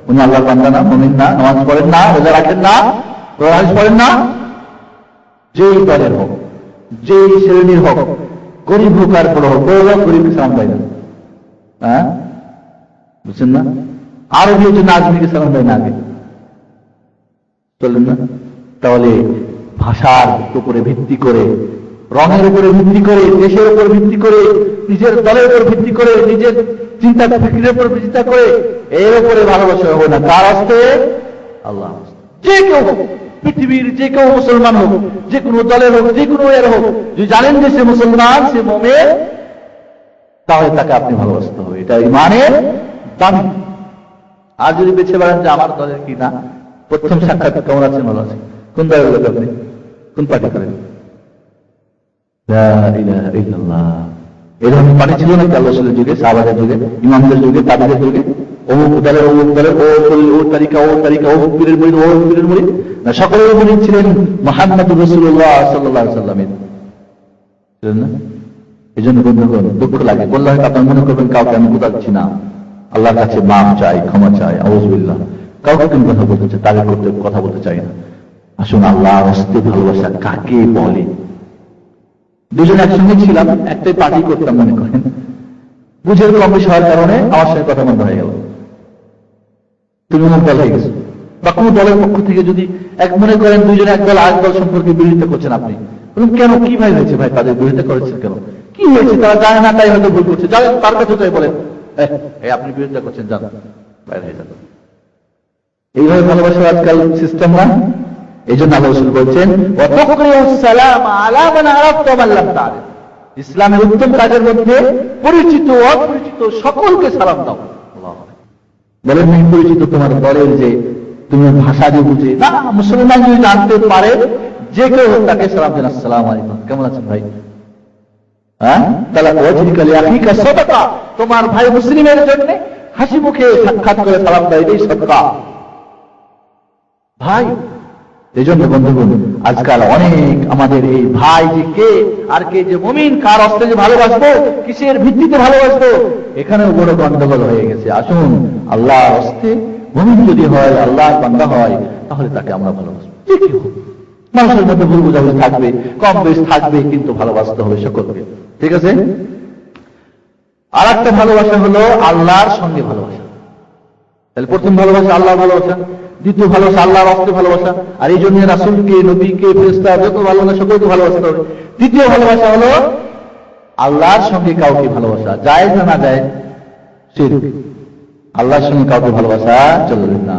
উনি আল্লাহর বান্দা না, মুমিন না, নামাজ পড়েন না, রোজা রাখেন না, কোরআন পড়েন না। যেই দলের হোক, যেই শ্রেণীর হোক, গরিব হোক আর বড় হোক, গরিবকে সালাম দেয় না। হ্যাঁ, বুঝছেন না? আরবির জন্য আজমিকে সালাম দেয় না আগে, চললেন না? তাহলে ভাষার উপরে ভিত্তি করে, রঙের উপরে ভিত্তি করে, দেশের উপর ভিত্তি করে, নিজের দলের উপর ভিত্তি করে, নিজের চিন্তা ফিকিরের উপর চিন্তা করে এর উপরে ভালোবাসা হবে না। কার আসতে? আল্লাহ। যে কেউ হোক, পৃথিবীর যে কেউ মুসলমান হোক, যে কোনো দলের হোক, যে কোনো এর হোক, যদি জানেন যে সে মুসলমান, সে মুমিন, তাহলে তাকে আপনি ভালোবাসতে হবে। এটা ঈমানের দাবি। আর যদি বেছে বেড়ান যে আমার দলের কি না, প্রথম সাক্ষাৎ কেমন আছেন? ভালো আছেন। কোন দলের লোক আপনি? কোন পার্টি করেন? লা ইলাহা ইল্লাল্লাহ। এরকম পার্টি ছিল নাকি আল্লাহ রাসূলের যুগে, সাহাবাদের যুগে, ইমামদের যুগে, তাবিদের যুগে? অমুক দলের, অমুক দলের, ও তারিকা, ও তারিকা, ও পীরের মুরিদ, ও পীরের মুরিদ না, সকলের মুরিদ ছিলেন মুহাম্মদুর রাসূলুল্লাহ সাল্লাল্লাহু আলাইহি ওয়াসাল্লামের, ছিলেন না? এই জন্য বন্ধুগণ, দুঃখ লাগে বললে হয়তো আপনার মনে করবেন কাউকে আমি বোঝাচ্ছি না। আল্লাহর কাছে মাপ চাই, ক্ষমা চাই, আউযুবিল্লাহ। কাউকে তুমি কথা বলতে চাই, তাকে করতে কথা বলতে চাই না। আসুন আল্লাহ হস্তে ভালোবাসা কাকে বলে? দুজন একসঙ্গে ছিলাম, একটাই পার্টি করতাম মনে করেন, বুঝের কম বেশি হওয়ার কারণে আমার সঙ্গে কথা বন্ধ হয়ে গেল, তুমি আমার দল হয়ে গেছে। বা কোনো দলের পক্ষ থেকে যদি এক মনে করেন দুইজনে এক দল আরেক দল সম্পর্কে বিরোধিতা করছেন, আপনি বলুন কেন, কি ভাই হয়েছে ভাই, তাদের বিরোধিতা করেছেন কেন, কি হয়েছে, তারা জানে না তাই হয়তো ভুল করছে, জানেন তার কাছে তাই বলেন আপনি বিরোধিতা করছেন, জান বাইরে হয়ে যান। এইভাবে ভালোবাসার আজকাল সিস্টেম না। এই জন্য আল্লাহ রাসূল বলছেন ইসলামের উত্তম কাজের মধ্যে পরিচিত অপরিচিত সকলকে সালাম দাও। বলেন নাই পরিচিত তোমার দলের যে তুমি ভাষা দিয়ে বুঝে না, মুসলমান যদি জানতে পারে যে কেউ তাকে সালাম দেন, আসসালামু আলাইকুম, কেমন আছেন ভাই, হ্যাঁ তাহলে সাদাকা, তোমার ভাই মুসলিমের জন্য হাসি মুখে সাক্ষাৎ করে সালাম দেয়, এটাই সাদকা ভাই। এই জন্য বন্ধুগণ আজকাল অনেক আমাদের এই ভাই যে কে আর কে যে মুমিন, কার অস্তে যে ভালোবাসবো, কিসের ভিত্তিতে ভালোবাসবো, এখানেও বড় গন্ডগোল হয়ে গেছে। আসুন আল্লাহর অস্তে মুমিন যদি হয়, আল্লাহর বান্দা হয়, তাহলে তাকে আমরা ভালোবাসবো। মানুষের মধ্যে ভুল বোঝাবুঝি থাকবে, কম বেশ থাকবে, কিন্তু ভালোবাসতে হবে সকলকে, ঠিক আছে? আর একটা ভালোবাসা হলো আল্লাহর সঙ্গে ভালোবাসা। তাহলে প্রথম ভালোবাসা আল্লাহর ভালোবাসা, দ্বিতীয় ভালোবাসা আল্লাহর রাস্তে ভালোবাসা, আর এই জন্য রাসূলকে, নবীকে, ফেরেশতা যত ভালোবাসা সকলকে ভালোবাসতে হবে। তৃতীয় ভালোবাসা হলো আল্লাহর সঙ্গে কাউকে ভালোবাসা, জায়েজ না না জায়েজ? শিরক। আল্লাহর সঙ্গে কাউকে ভালোবাসা চলবে না।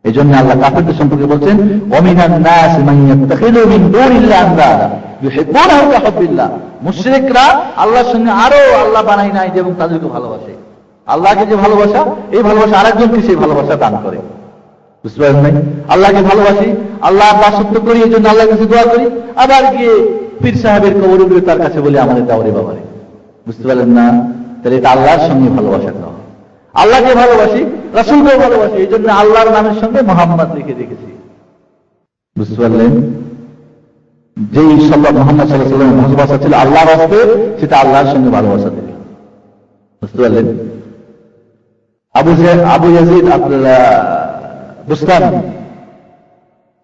এই জন্য আল্লাহ কাফেরদের সম্পর্কে বলছেন ওয়ামিনান নাস মান ইয়াত্তাখিযু মিন দুনিল্লাহি আনদাদা ইউহিব্বুনাহু কাহুব্বিল্লাহ। মুশরিকরা আল্লাহর সঙ্গে আরো আল্লাহ বানাই নাই এবং তাদেরকে ভালোবাসে। আল্লাহকে যে ভালোবাসা, এই ভালোবাসা আরেকজনকে সেই ভালোবাসা দান করে, বুঝতে পারেন নাই? আল্লাহকে ভালোবাসি, আল্লাহ দাসত্ব করি, এই জন্য আল্লাহর কাছে দোয়া করি, আবার গিয়ে পীর সাহেবের কবর উপরে তার কাছে বলি আমাদের দাওরে বাবারে, বুঝতে পারলেন না? তাহলে এটা আল্লাহর সঙ্গে ভালোবাসা দেওয়া। আল্লাহকে ভালোবাসি, রাসূলকেও ভালোবাসি, এই জন্য আল্লাহর নামের সঙ্গে মুহাম্মদ লিখে রেখেছি, বুঝতে পারলেন? যেই মুহাম্মদ সাল্লাল্লাহু আলাইহি ওয়াসাল্লামের ভালোবাসা ছিল আল্লাহর রাস্তে, সেটা আল্লাহর সঙ্গে ভালোবাসা দিল, বুঝতে পারলেন? আবু ইয়াজিদ বুস্তামি,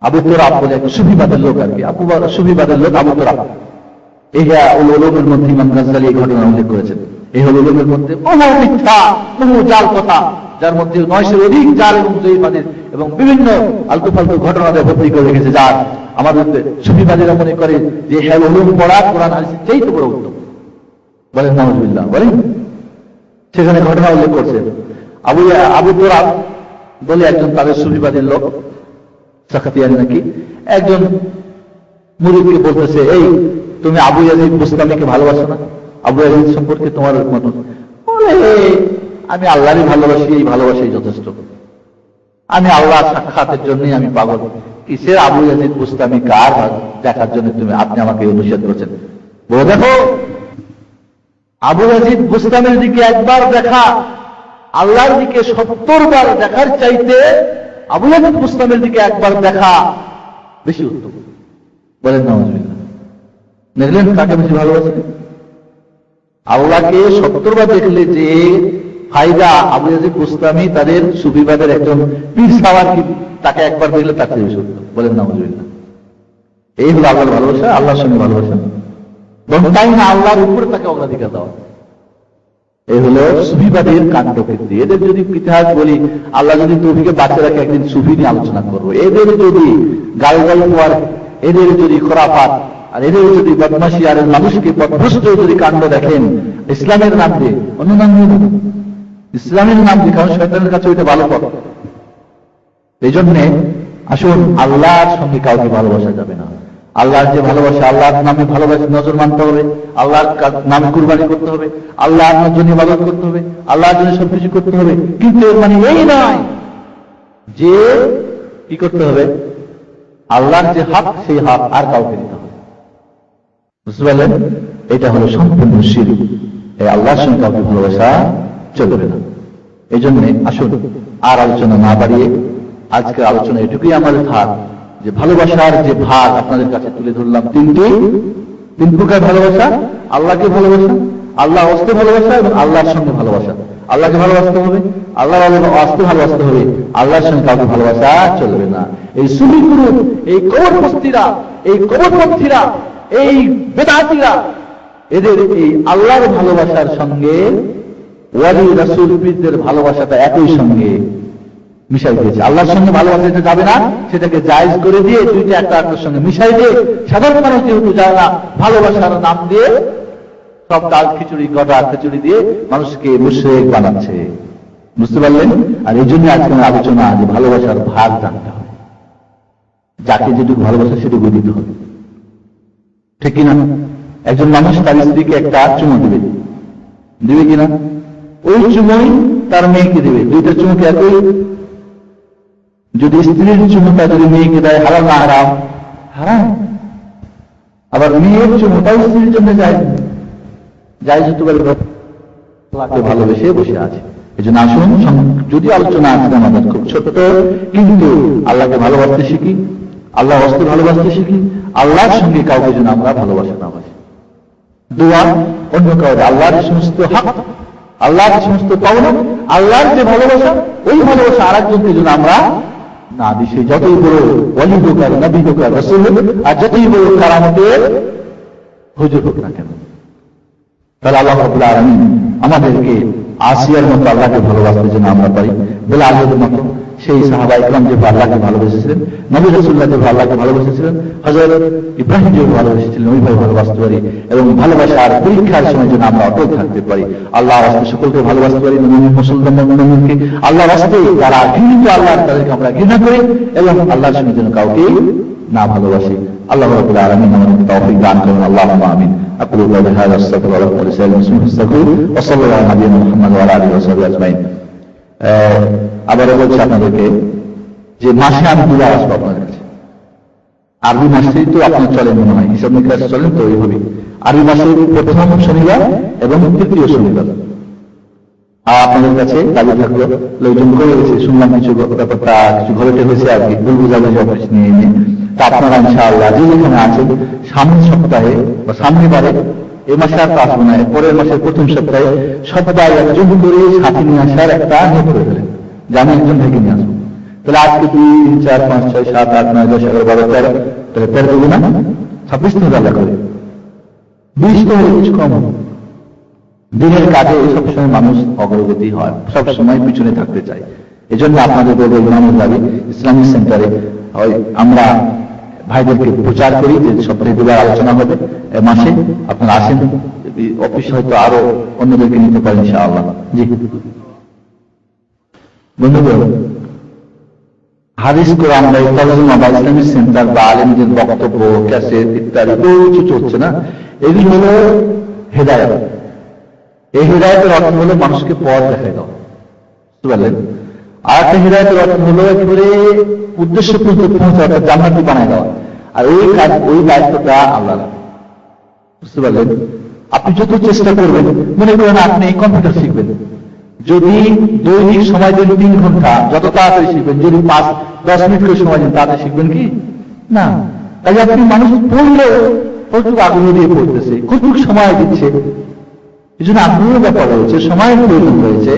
আবু তুরাব বলে এক সুফিবাদের লোক আর কি, সুফিবাদের লোক আবু তুরাব। ইহয়া উল উলুমের মধ্যে ইমাম গাজ্জালী এই ঘটনা উল্লেখ করেছেন। এই উল উলুমের মধ্যে বহু মিথ্যা, বহু জাল কথা, যার মধ্যে 900-এর অধিক জাল এবং জয়ীবাদের এবং বিভিন্ন আলতু ফালতু ঘটনাতে ভর্তি করে রেখেছে, যার আমাদের সুফিবাদীরা মনে করে যে হ্যাঁ উলুম পড়া কোরআন হাদিসের চেয়ে তো বড় উত্তম, বলেন নাউজুবিল্লাহ, বলেন। সেখানে ঘটনা উল্লেখ করছে আবু তুরাব বলে একজন তাদের সুফিবাদীর লোক, সাকাতিয়ান নাকি, একজন মুরিদকে বলতেছে, এই তুমি আবু ইয়াজিদ বুস্তামিকে ভালোবাসো না? আবু ইয়াজিদ সম্পর্কে তোমার মত? বলে আমি আল্লাহরই ভালোবাসি, এই ভালোবাসাই যথেষ্ট, আমি আল্লাহ সাক্ষাতের জন্যই আমি পাগল, কিসের আবু ইয়াজিদ বুস্তামি, কার দেখার জন্য তুমি আপনি আমাকে অনুচ্ছেদ করছেন? বলে দেখো, আবু ইয়াজিদ বুস্তামির দিকে একবার দেখা আল্লাহর দিকে 70 বার দেখার চাইতে আবু ইয়াজিদ বুস্তামির দিকে একবার দেখা বেশি উত্তম, বলেন নাউজুবিল্লাহ। দেখলেন কাকে বেশি ভালোবাসে? আল্লাহকে 70 বার দেখলে যে ফায়দা, আবু ইয়াজিদ বুস্তামি তাদের সুফিবাদের একজন পীর সাওয়ার, তাকে একবার দেখলে তার চেয়ে বেশি উত্তম, বলেন নাউজুবিল্লাহ। এই হলো আল্লাহর ভালোবাসা, আল্লাহর সঙ্গে ভালোবাসা, বরং তাই না আল্লাহর উপরে তাকে অগ্রাধিকার দেওয়া। এই হলো সুফিবাদের কাণ্ডকীর্তি। এদের যদি ইতিহাস বলি, আল্লাহ যদি তৌফিকে বাচ্চা রাখে একদিন সুফি নিয়ে আলোচনা করবো। এদের যদি গালগল্প আর এদের যদি খোরাফাত আর এদের যদি বদমাশি আর মানুষকে পথভ্রষ্ট যদি কাণ্ড দেখেন ইসলামের নাম দিয়ে, অন্য নাম দিয়ে ইসলামের নাম দিয়ে, কারণ শয়তানের কাছে ওইটা ভালো পথ। এই জন্যে আসুন আল্লাহর সঙ্গে কাউকে ভালোবাসা যাবে না। আল্লাহর যে ভালোবাসা, আল্লাহর নামে ভালোবাসা নজর মানতে হবে, আল্লাহর নামে কুরবানি করতে হবে, আল্লাহর জন্য ইবাদত করতে হবে, আল্লাহর জন্য সবকিছু করতে হবে। কিন্তু এর মানে এই নয় যে কি করতে হবে, আল্লাহর যে হক সেই হক আর কাউকে দিতে হবে, বুঝতে পারলেন? এটা হলো সম্পূর্ণ শিরক। এই আল্লাহর সঙ্গে কাউকে ভালোবাসা চলবে না। এই জন্য আসুন আর আলোচনা না বাড়িয়ে আজকের আলোচনা এটুকুই আমাদের থাক, যে ভালোবাসার যে ভাগ আপনাদের কাছে তুলে ধরলাম, তিন প্রকার ভালোবাসা: আল্লাহকে ভালোবাসা, আল্লাহ হস্তে ভালোবাসা এবং আল্লাহর সঙ্গে ভালোবাসা। আল্লাহকে ভালোবাসতে হবে, আল্লাহ আসতে ভালোবাসতে হবে, আল্লাহর সঙ্গে কাউকে ভালোবাসা চলবে না। এই সুফি গুরু, এই কবরপন্থীরা, এই কবরপন্থীরা, এই বেদাতীরা এদের এই আল্লাহর ভালোবাসার সঙ্গে ওয়ালি রাসূল পীরদের ভালোবাসাটা একই সঙ্গে মিশাই দিয়েছে। আল্লাহর সঙ্গে ভালোবাসাটা যাবে না, সেটাকে জায়েজ করে দিয়ে দুইটা একটা একটার সঙ্গে মিশাই দিয়ে সাধারণ মানুষ যেহেতু যায় না, ভালোবাসার নাম দিয়ে সব ডাল খিচুড়ি, গটা খিচুড়ি দিয়ে মানুষকে মুশরিক বানাচ্ছে। বুঝতে পারলেন? আর এই জন্য আজকের আলোচনা যে ভালোবাসার ভাগ জানতে হবে, যাকে যেটুকু ভালোবাসা সেটুকু দিতে হবে, ঠিক কিনা? একজন মানুষ তার স্ত্রীকে একটা চুমো দিবে, দিবে কিনা? ওই চুমোই তার মেয়েকে দিবে, দুইটা চুমোকে একই। যদি স্ত্রীর চুমোটা যদি মেয়েকে দেয়, হারাম না হারাম? হারাম। আবার মেয়ের চুমোটাও স্ত্রীর জন্য যায়, যাই যেতে পারে, ভালোবেসে বসে আছে। এই জন্য আসুন, যদি আলোচনা আছে আমাদের খুব ছোট্ট, কিন্তু আল্লাহকে ভালোবাসতে শিখি, আল্লাহ হস্তে ভালোবাসতে শিখি, আল্লাহর সঙ্গে কাউকে যেন আমরা ভালোবাসা না বাসি। দোয়া অন্য কাউকে, আল্লাহর সমস্ত হক, আল্লাহর সমস্ত পাওনা, আল্লাহর যে ভালোবাসা, ওই ভালোবাসা আর একজনকে যেন আমরা না দিই। সে যতই বড় ওয়ালি হোক আর নবী হোক আর রাসূল হোক, আর যতই বড় কারামতের হুজুর হোক না কেন। তাহলে আল্লাহ রাব্বুল আলামিন আমাদেরকে আসিয়ার মতো আল্লাহকে ভালোবাসতে যেন আমরা পারি, বেলালের মতো, সেই সাহাবায়ে কেরাম যে আল্লাহকে ভালোবেসেছিলেন, নবী রাসূলুল্লাহ যে আল্লাহকে ভালোবেসেছিলেন, হযরত ইব্রাহিম যে ভালোবেসেছিলেন, ওইভাবে ভালোবাসতে পারি। এবং ভালোবাসার পরীক্ষার সময় যেন আমরা অটল থাকতে পারি। আল্লাহর রাস্তায় সকলকে ভালোবাসতে পারি, মুসলমান মুমিনকে আল্লাহর রাস্তায় যারা ঘৃণিত আল্লাহ, তাদেরকে আমরা ঘৃণা করি, এবং আল্লাহর সঙ্গে যেন কাউকে না ভালোবাসি। আল্লাহ রাব্বুল আলামিন আমাদেরকে তৌফিক দান করুন। আল্লাহুম্মা আমিন। أقول قولي هذا أستغفر الله ولسائر المسلمين فاستغفروه وصلى الله على نبينا محمد وعلى آله وصحبه أجمعين। আবারও বলছি আপনাদেরকে যে মাসে আমি দুটো আসবো আপনাদের কাছে। আরবি মাসেই তো আপনার চলেন মনে হয়, হিসাব নিকাশ চলেন তো এইভাবে। আরবি মাসের প্রথম শনিবার এবং তৃতীয় শনিবার আপনাদের কাছে দাবি থাকলো। লোকজন করে গেছে, শুনলাম কিছু ব্যাপারটা কিছু ঘরেটে হয়েছে আর কি, ভুল বুঝাবুঝি অফিস নিয়ে এনে। তা আপনারা ইনশাআল্লাহ যে যেখানে আছেন, সামনের সপ্তাহে বা সামনে বারে, এই মাসে আর তো আসবো না, পরের মাসের প্রথম সপ্তাহে সপ্তাহে একজন করে সাথে নিয়ে আসার একটা নিয়োগ করে ফেলেন যে আমি একজন থেকে নিয়ে আসবো। তাহলে আজকে 2, 3, 4, 5, 6, 7, 8, 9, 10, 11, 12, 13, তাহলে 13 দেবো না, 26 দিন আলাদা করে 20 তো হলে কিছু কম হবে। দিনের কাজে সবসময় মানুষ অগ্রগতি হয়, সবসময় পিছনে থাকতে চায়। এই জন্য আপনাদের বলবো, ইমামের দাবি ইসলামিক সেন্টারে আমরা ভাইদেরকে প্রচার করি যে সপ্তাহে 2 বার আলোচনা হবে মাসে। আপনারা আসেন, অফিস হয়তো আরো অন্যদেরকে নিতে পারেন ইনশাআল্লাহ। জি বন্ধুগণ, হাদিস কোরআন বা তরজমা বা ইসলামিক সেন্টার বা আলেমদের বক্তব্য, ক্যাসেট ইত্যাদি কিছু চলছে না, এগুলি হলো হেদায়েত। এই হেদায়েতের অর্থ হলো মানুষকে পথ দেখাই দাও, বুঝতে পারলেন? আর একটা হেদায়েতের অর্থ হলো একেবারে উদ্দেশ্য পর্যন্ত পৌঁছা, অর্থাৎ জান্নাতি বানায় দেওয়া। আর ওই কাজ, ওই দায়িত্বটা আল্লাহর, বুঝতে পারলেন? আপনি যত চেষ্টা করবেন, মনে করেন আপনি কম্পিউটার শিখবেন, যদি দৈনিক সময় দেন 3 ঘন্টা, যত তাড়াতাড়ি শিখবেন। যদি 5-10 মিনিট করে সময় দেন, তাড়াতাড়ি শিখবেন কি না? তাই আপনি মানুষ পড়লেও কতটুকু আগ্রহ দিয়ে পড়তেছে, কতটুকু সময় দিচ্ছে, এই জন্য আগ্রহের ব্যাপার রয়েছে, সময়ের প্রয়োজন রয়েছে,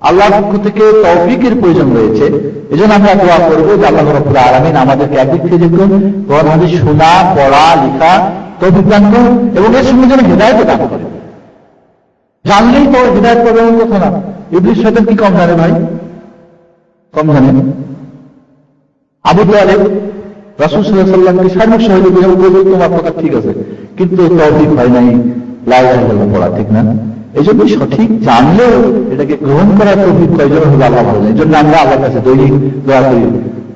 আল্লাহর পক্ষ থেকে তৌফিকের প্রয়োজন রয়েছে। এই জন্য আমরা দোয়া করবো যে আল্লাহ রাব্বুল আলামিন আমাদেরকে একদিক থেকে দেখুন কোরআন হাদিস শোনা, পড়া, লেখা তৌফিক দান করুন, এবং এর সঙ্গে যেন হেদায়েত দান করেন। জানলেই তো হেদায়েত পাবে এমন কথা না। ইবলিস শয়তান কি কম জানে ভাই? কম জানে। আবু তালেব রাসূল সাল্লাল্লাহু আলাইহি ওয়াসাল্লামকে সার্বিক সহযোগিতা করবে, তোমার কথা ঠিক আছে, কিন্তু তৌফিক হয় নাই লা ইলাহা ইল্লাল্লাহ পড়া, ঠিক না? এই জন্য সঠিক জানলেও এটাকে গ্রহণ করার তৌফিক প্রয়োজন হলো আল্লাহ ভালো। এই জন্য আমরা আল্লাহর কাছে দৈনিক দোয়া করি,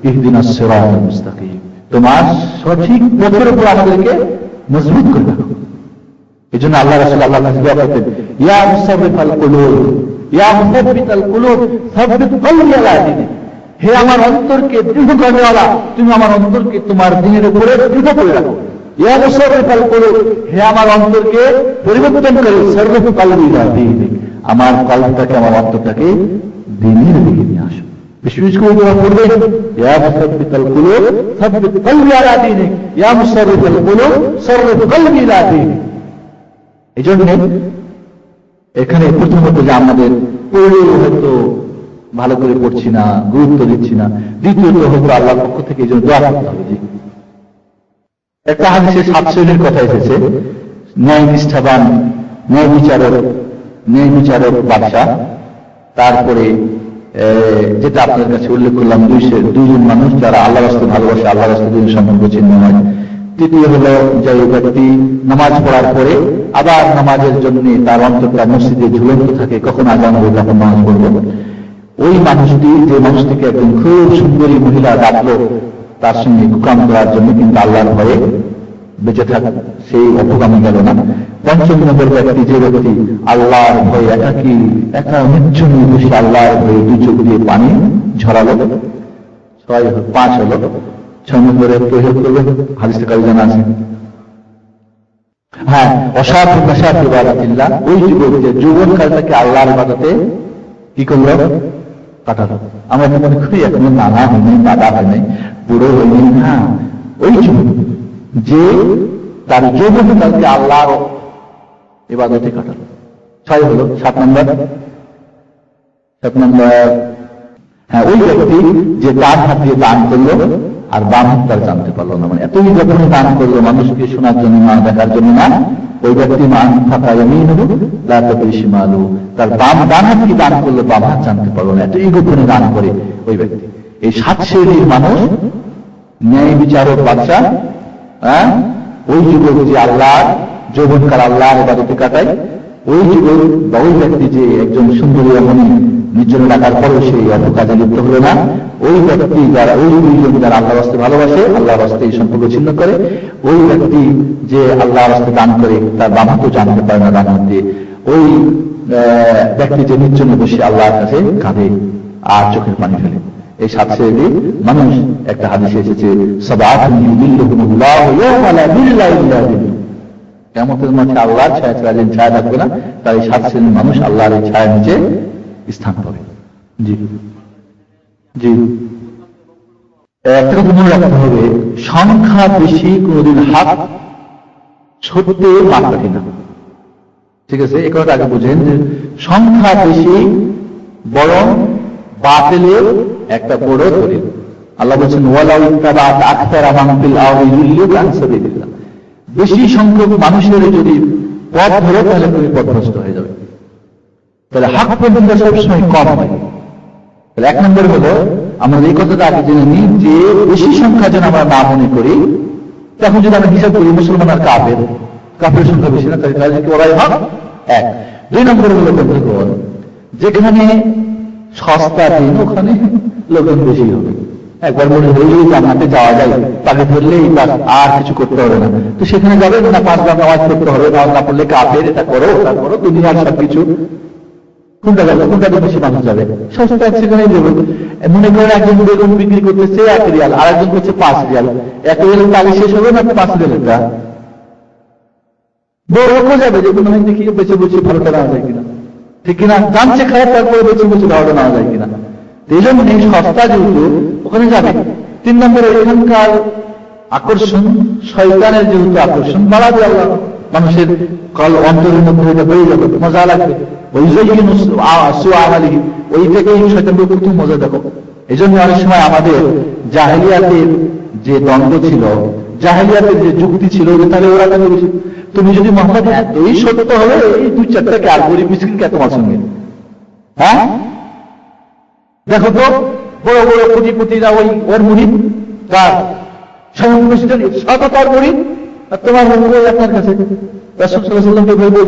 ইহদিনাস সিরাতাল মুস্তাকিম, তোমার সঠিক পথের উপর আমাদেরকে মজবুত করে রাখো। এই জন্য আল্লাহ রাসূল আল্লাহর কাছে দোয়া করতেন, ইয়া মুসাব্বিতাল কুলুব, ইয়া মুসাব্বিতাল কুলুব সাব্বিত কলবি আলা দীনিক, হে আমার অন্তরকে দৃঢ় করেওয়ালা, তুমি আমার অন্তরকে তোমার দ্বীনের উপরে দৃঢ় করে রাখো। ইয়া মুসাব্বিতাল কুলুব, হে আমার অন্তরকে পরিবর্তন করে, সাব্বিত কলবি আলা দীনিক, আমার কলবটাকে, আমার অন্তরটাকে দ্বীনের দিকে নিয়ে আসো। বিশেষ করে দোয়া করবেন, ইয়া মুসাব্বিতাল কুলুব সাব্বিত কলবি আলা দীনিক, ইয়া মুসাব্বিতাল কুলুব সাব্বিত কলবি আলা দীনিক। এই জন্য এখানে প্রথমত যে আমাদের পড়েও হয়তো ভালো করে পড়ছি না, গুরুত্ব দিচ্ছি না। দ্বিতীয়ত হয়তো আল্লাহর পক্ষ থেকে এই জন্য দোয়া করতে হবে। জি, একটা হাদিসে 7 শ্রেণীর কথা এসেছে। ন্যায় নিষ্ঠাবান, ন্যায় বিচারক বাদশা, তারপরে যেটা আপনার কাছে উল্লেখ করলাম, দুইজন মানুষ যারা আল্লাহর রাস্তে ভালোবাসে, আল্লাহর রাস্তে দুজন সম্পর্ক ছিন্ন হয়। তৃতীয় হলো যে ব্যক্তি নামাজ পড়ার পরে আবার নামাজের জন্য তার অন্তরটা মসজিদে ঝুলন্ত থাকে, কখন আজান হবে তখন নামাজ পড়ব। ওই মানুষটি, যে মানুষটিকে একজন খুব সুন্দরী মহিলা ডাকলো তার সঙ্গে কুকাম করার জন্য, কিন্তু আল্লাহর ভয়ে বেঁচে থাক, সেই অপকামী গেল না। 5ম নম্বর ব্যক্তি, যে ব্যক্তি আল্লাহর ভয়ে একা নির্জনে বসে আল্লাহর ভয়ে 2 চোখ দিয়ে পানি ঝরালো। 5 হলো 6 নম্বরে প্রয়োগ করবে, হাদিসে কারো জানা আছে। হ্যাঁ, ওই যুবক যে যৌবনকালটাকে আল্লাহর ইবাদতে কি করলো, কাটালো। আমরা মনে করি এখনো নানা হয়নি, দাদা হয়নি, বুড়ো হয়নি। হ্যাঁ, ওই যুবক যে তার যৌবনকালকে আল্লাহর ইবাদতে কাটালো। 6 হলো 7 নম্বর। হ্যাঁ, ওই ব্যক্তি যে ডান হাত দিয়ে দান করলো আর বাম হাত তার জানতে পারলো না। মানে এতই যখন দান করলো, মানুষকে শোনার জন্য না, দেখার জন্য না, ওই ব্যক্তি মান থাকা এমনি নেব লালু, তার ডান হাত কি দান করলো, বাম হাত জানতে পারলো না, এতই গোপনে দান করে ওই ব্যক্তি। এই 7 শ্রেণীর মানুষ, ন্যায় বিচারক বাদশা, হ্যাঁ, ওই যুবক যে আল্লাহর যৌবনকাল আল্লাহর ইবাদতে কাটায়, ওই যুবক বা ওই ব্যক্তি যে একজন সুন্দরী রমণী নির্জনে ডাকার পরেও সেই অপকাজে লিপ্ত হলো না, ওই ব্যক্তি যারা, ওই দুইজন যারা আল্লাহর রাস্তে ভালোবাসে, আল্লাহর রাস্তে এই সম্পর্ক ছিন্ন করে, ওই ব্যক্তি যে আল্লাহর রাস্তে দান করে তার বাম হাতও জানতে পারে না, ডান হাত দিয়ে, ওই ব্যক্তি যে নির্জনে বসে আল্লাহর কাছে কাঁদে আর চোখের পানি ফেলে। এই 7 শ্রেণীর মানুষ, একটা হাদিসে এসেছে, কিয়ামতের মাঠে আল্লাহর ছায়া ছাড়া যেন ছায়া থাকবে না, তার এই 7 শ্রেণীর মানুষ আল্লাহর এই ছায়ার নিচে স্থান পাবে। জি জি, একটা কথা মনে রাখতে হবে, সংখ্যা বেশি কোনদিন হাত সত্যে মাপ রাখে না। ঠিক আছে, এই কথাটা আগে বুঝেন যে সংখ্যা বেশি বরং বাতিলের একটা বড় দলিল। আল্লাহ বলছেন, ওয়ালাউ ইত্তাবা'ত আকতারা মান ফিল আরদি ইউদিল্লুকা আন সাবিলিল্লাহ। বেশি সংখ্যক মানুষের যদি পথ ধরে, তাহলে তুমি পথভ্রষ্ট হয়ে যাবে। তাহলে হক পর্যন্ত সবসময় কম হয়। তাহলে 1 নম্বর হলো, আমরা এই কথাটা আগে জেনে নিই যে বেশি সংখ্যা যেন আমরা না মনে করি। তখন যদি আমরা হিসাব করি মুসলমান আর কাফের সংখ্যা বেশি না, তাহলে কি ওরাই হক 1। 2 নম্বর হলো বন্ধুগণ, যেখানে সস্তা দিন ওখানে লোকজন বেশি হবে। একবার মনে হলেই জান্নাতে যাওয়া যায়, তাকে ধরলেই আর কিছু করতে হবে না, তো সেখানে যাবে না, 5 বার নামাজ পড়তে হবে, নামাজ না পড়লে কাফের, এটা করো ওটা করো, দুনিয়ার সবকিছু। কোনটা যাবে, কোনটা বেশি মানুষ যাবে? সস্তা সেখানে যাবে। মনে করেন একজন বেগুন বিক্রি করতেছে 1 রিয়াল, আর একজন করছে 5 রিয়াল। 1 রিয়াল তাহলে শেষ হবে না 5 রিয়ালটা? বড় যাবে যে কোনো দেখি বেঁচে বসে ভালোটা নেওয়া যায় কিনা, ঠিক কিনা? জানছে খারাপ, তারপরে বেঁচে বসে ভালোটা নেওয়া যায় কিনা। এই জন্য সস্তা যেহেতু ওখানে যাবে। 3 নম্বরে এখানকার আকর্ষণ, শয়তানের যেহেতু আকর্ষণ বাড়াবে, আল্লাহ মানুষের অন্তরের মধ্যে এটা বেড়ে যাবে, মজা লাগবে। ওই থেকেই শয়তানকে প্রথম মজা দেখো। এই জন্য অনেক সময় আমাদের জাহেলিয়াতের যে দ্বন্দ্ব ছিল, জাহেলিয়াতের যে যুক্তি ছিল, তাহলে ওরা কেন বেশি, তুমি যদি মোহাম্মদ এতই সত্য হবে, এই 2-4টাকে আর গরিব মিসকিনকে তোমার সঙ্গে, হ্যাঁ দেখো তো বড় বড় কোটিপতিরা ওর মুরিদ, তার সততার মুরিদ, আর তোমার মঙ্গল আপনার কাছে। রাসূল সাল্লাল্লাহু আলাইহি ওয়াসাল্লামকে বলবো,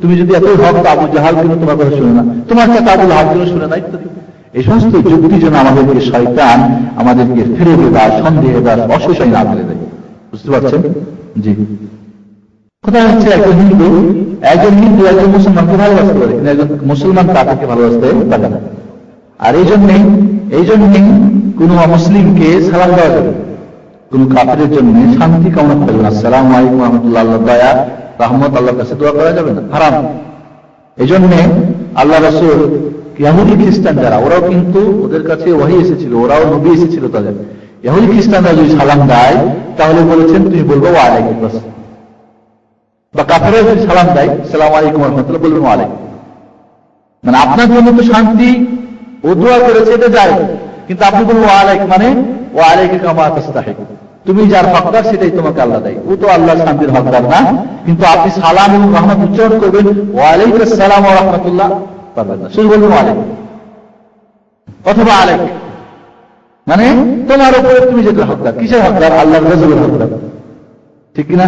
তুমি যদি এতই হক, আবু জাহাল কেন তোমার কথা শুনে না, তোমার সাথে আবু লাহাব কেন শুনে না, ইত্যাদি। এই সমস্ত যুক্তি যেন আমাদেরকে শয়তান আমাদেরকে ফিরে দেয়, সন্দেহে দেয়, অসুশয় না ফেলে দেয়। বুঝতে পারছেন? জি, কথা হচ্ছে একজন হিন্দু একজন মুসলমানকে ভালোবাসতে পারে, কিন্তু একজন মুসলমান তাকে ভালোবাসতে পারে না। আর এই জন্যই কোন মুসলিমকে সালাম দেওয়া যাবে, কোন কাফেরের জন্য শান্তি কামনা করবে না, আসসালামু আলাইকুম রাহমাতুল্লাহ, দয়া রহমত আল্লাহর কাছে দোয়া করা যাবে না, হারাম। এই জন্য আল্লাহ রাসূল ইহুদি খ্রিস্টান যারা, ওরাও কিন্তু ওদের কাছে ওহী এসেছিল, ওরাও নবী এসেছিল, তাদের ইহুদি খ্রিস্টানরা যদি সালাম দেয় তাহলে বলেছেন তুমি বলবো ওয়া আলাইকুম আসসালাম, বা কাফেররা যদি সালাম দেয় আসসালামু আলাইকুম রাহমাতুল্লাহ, বলবেন ওয়া আলাইকুম। মানে আপনার জন্য তো শান্তি ও দোয়া করেছে এটা যায়, কিন্তু আপনি বলবো ওয়ালাইক মানে ওয়ালাইকে কামা তাস্তাহিক, তুমি যার হকদার সেটাই তোমাকে আল্লাহ দেয়। ও তো আল্লাহর শান্তির হকদার না, কিন্তু আপনি সালাম এবং রহমত উচ্চারণ করবেন ওয়ালাইকুম আসসালাম ওয়া রাহমাতুল্লাহ পারবেন না, শুধু বলবেন ওয়ালাইকুম অথবা আলাইক, মানে তোমার উপরে তুমি যেটা হকদার। কিসের হকদার? আল্লাহর রাসূলের হকদার, ঠিক কিনা?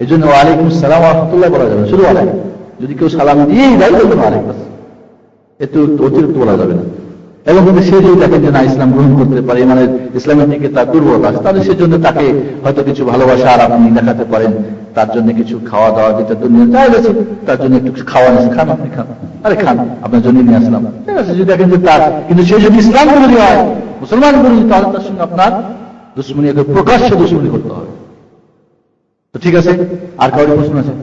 এই জন্য ওয়ালাইকুম আসসালাম ওয়া রাহমাতুল্লাহ বলা যাবে, শুধু ওয়ালাইকুম। যদি কেউ সালাম দিয়েই দেয় বলবেন ওয়ালাইকুম, এত অতিরিক্ত বলা যাবে না। এবং যদি সে যদি দেখেন যে না ইসলাম গ্রহণ করতে পারে, মানে ইসলামের দিকে তার দুর্বলতা আছে, তাহলে সেজন্য তাকে হয়তো কিছু ভালোবাসা আর আপনি দেখাতে পারেন, তার জন্য কিছু খাওয়া দাওয়া যেটা দুনিয়া চাই আছে, তার জন্য একটু খাওয়া নিয়ে খান, আপনি খান, আরে খান, আপনার জন্য নিয়ে আসলাম, ঠিক আছে। যদি দেখেন যে তার, কিন্তু সে যদি ইসলাম বিরোধী হয়, মুসলমান বিরোধী, তাহলে তার সঙ্গে আপনার দুশ্মনী, প্রকাশ্য দুশ্মনী করতে হবে। তো ঠিক আছে, আর কারোর প্রশ্ন আছে?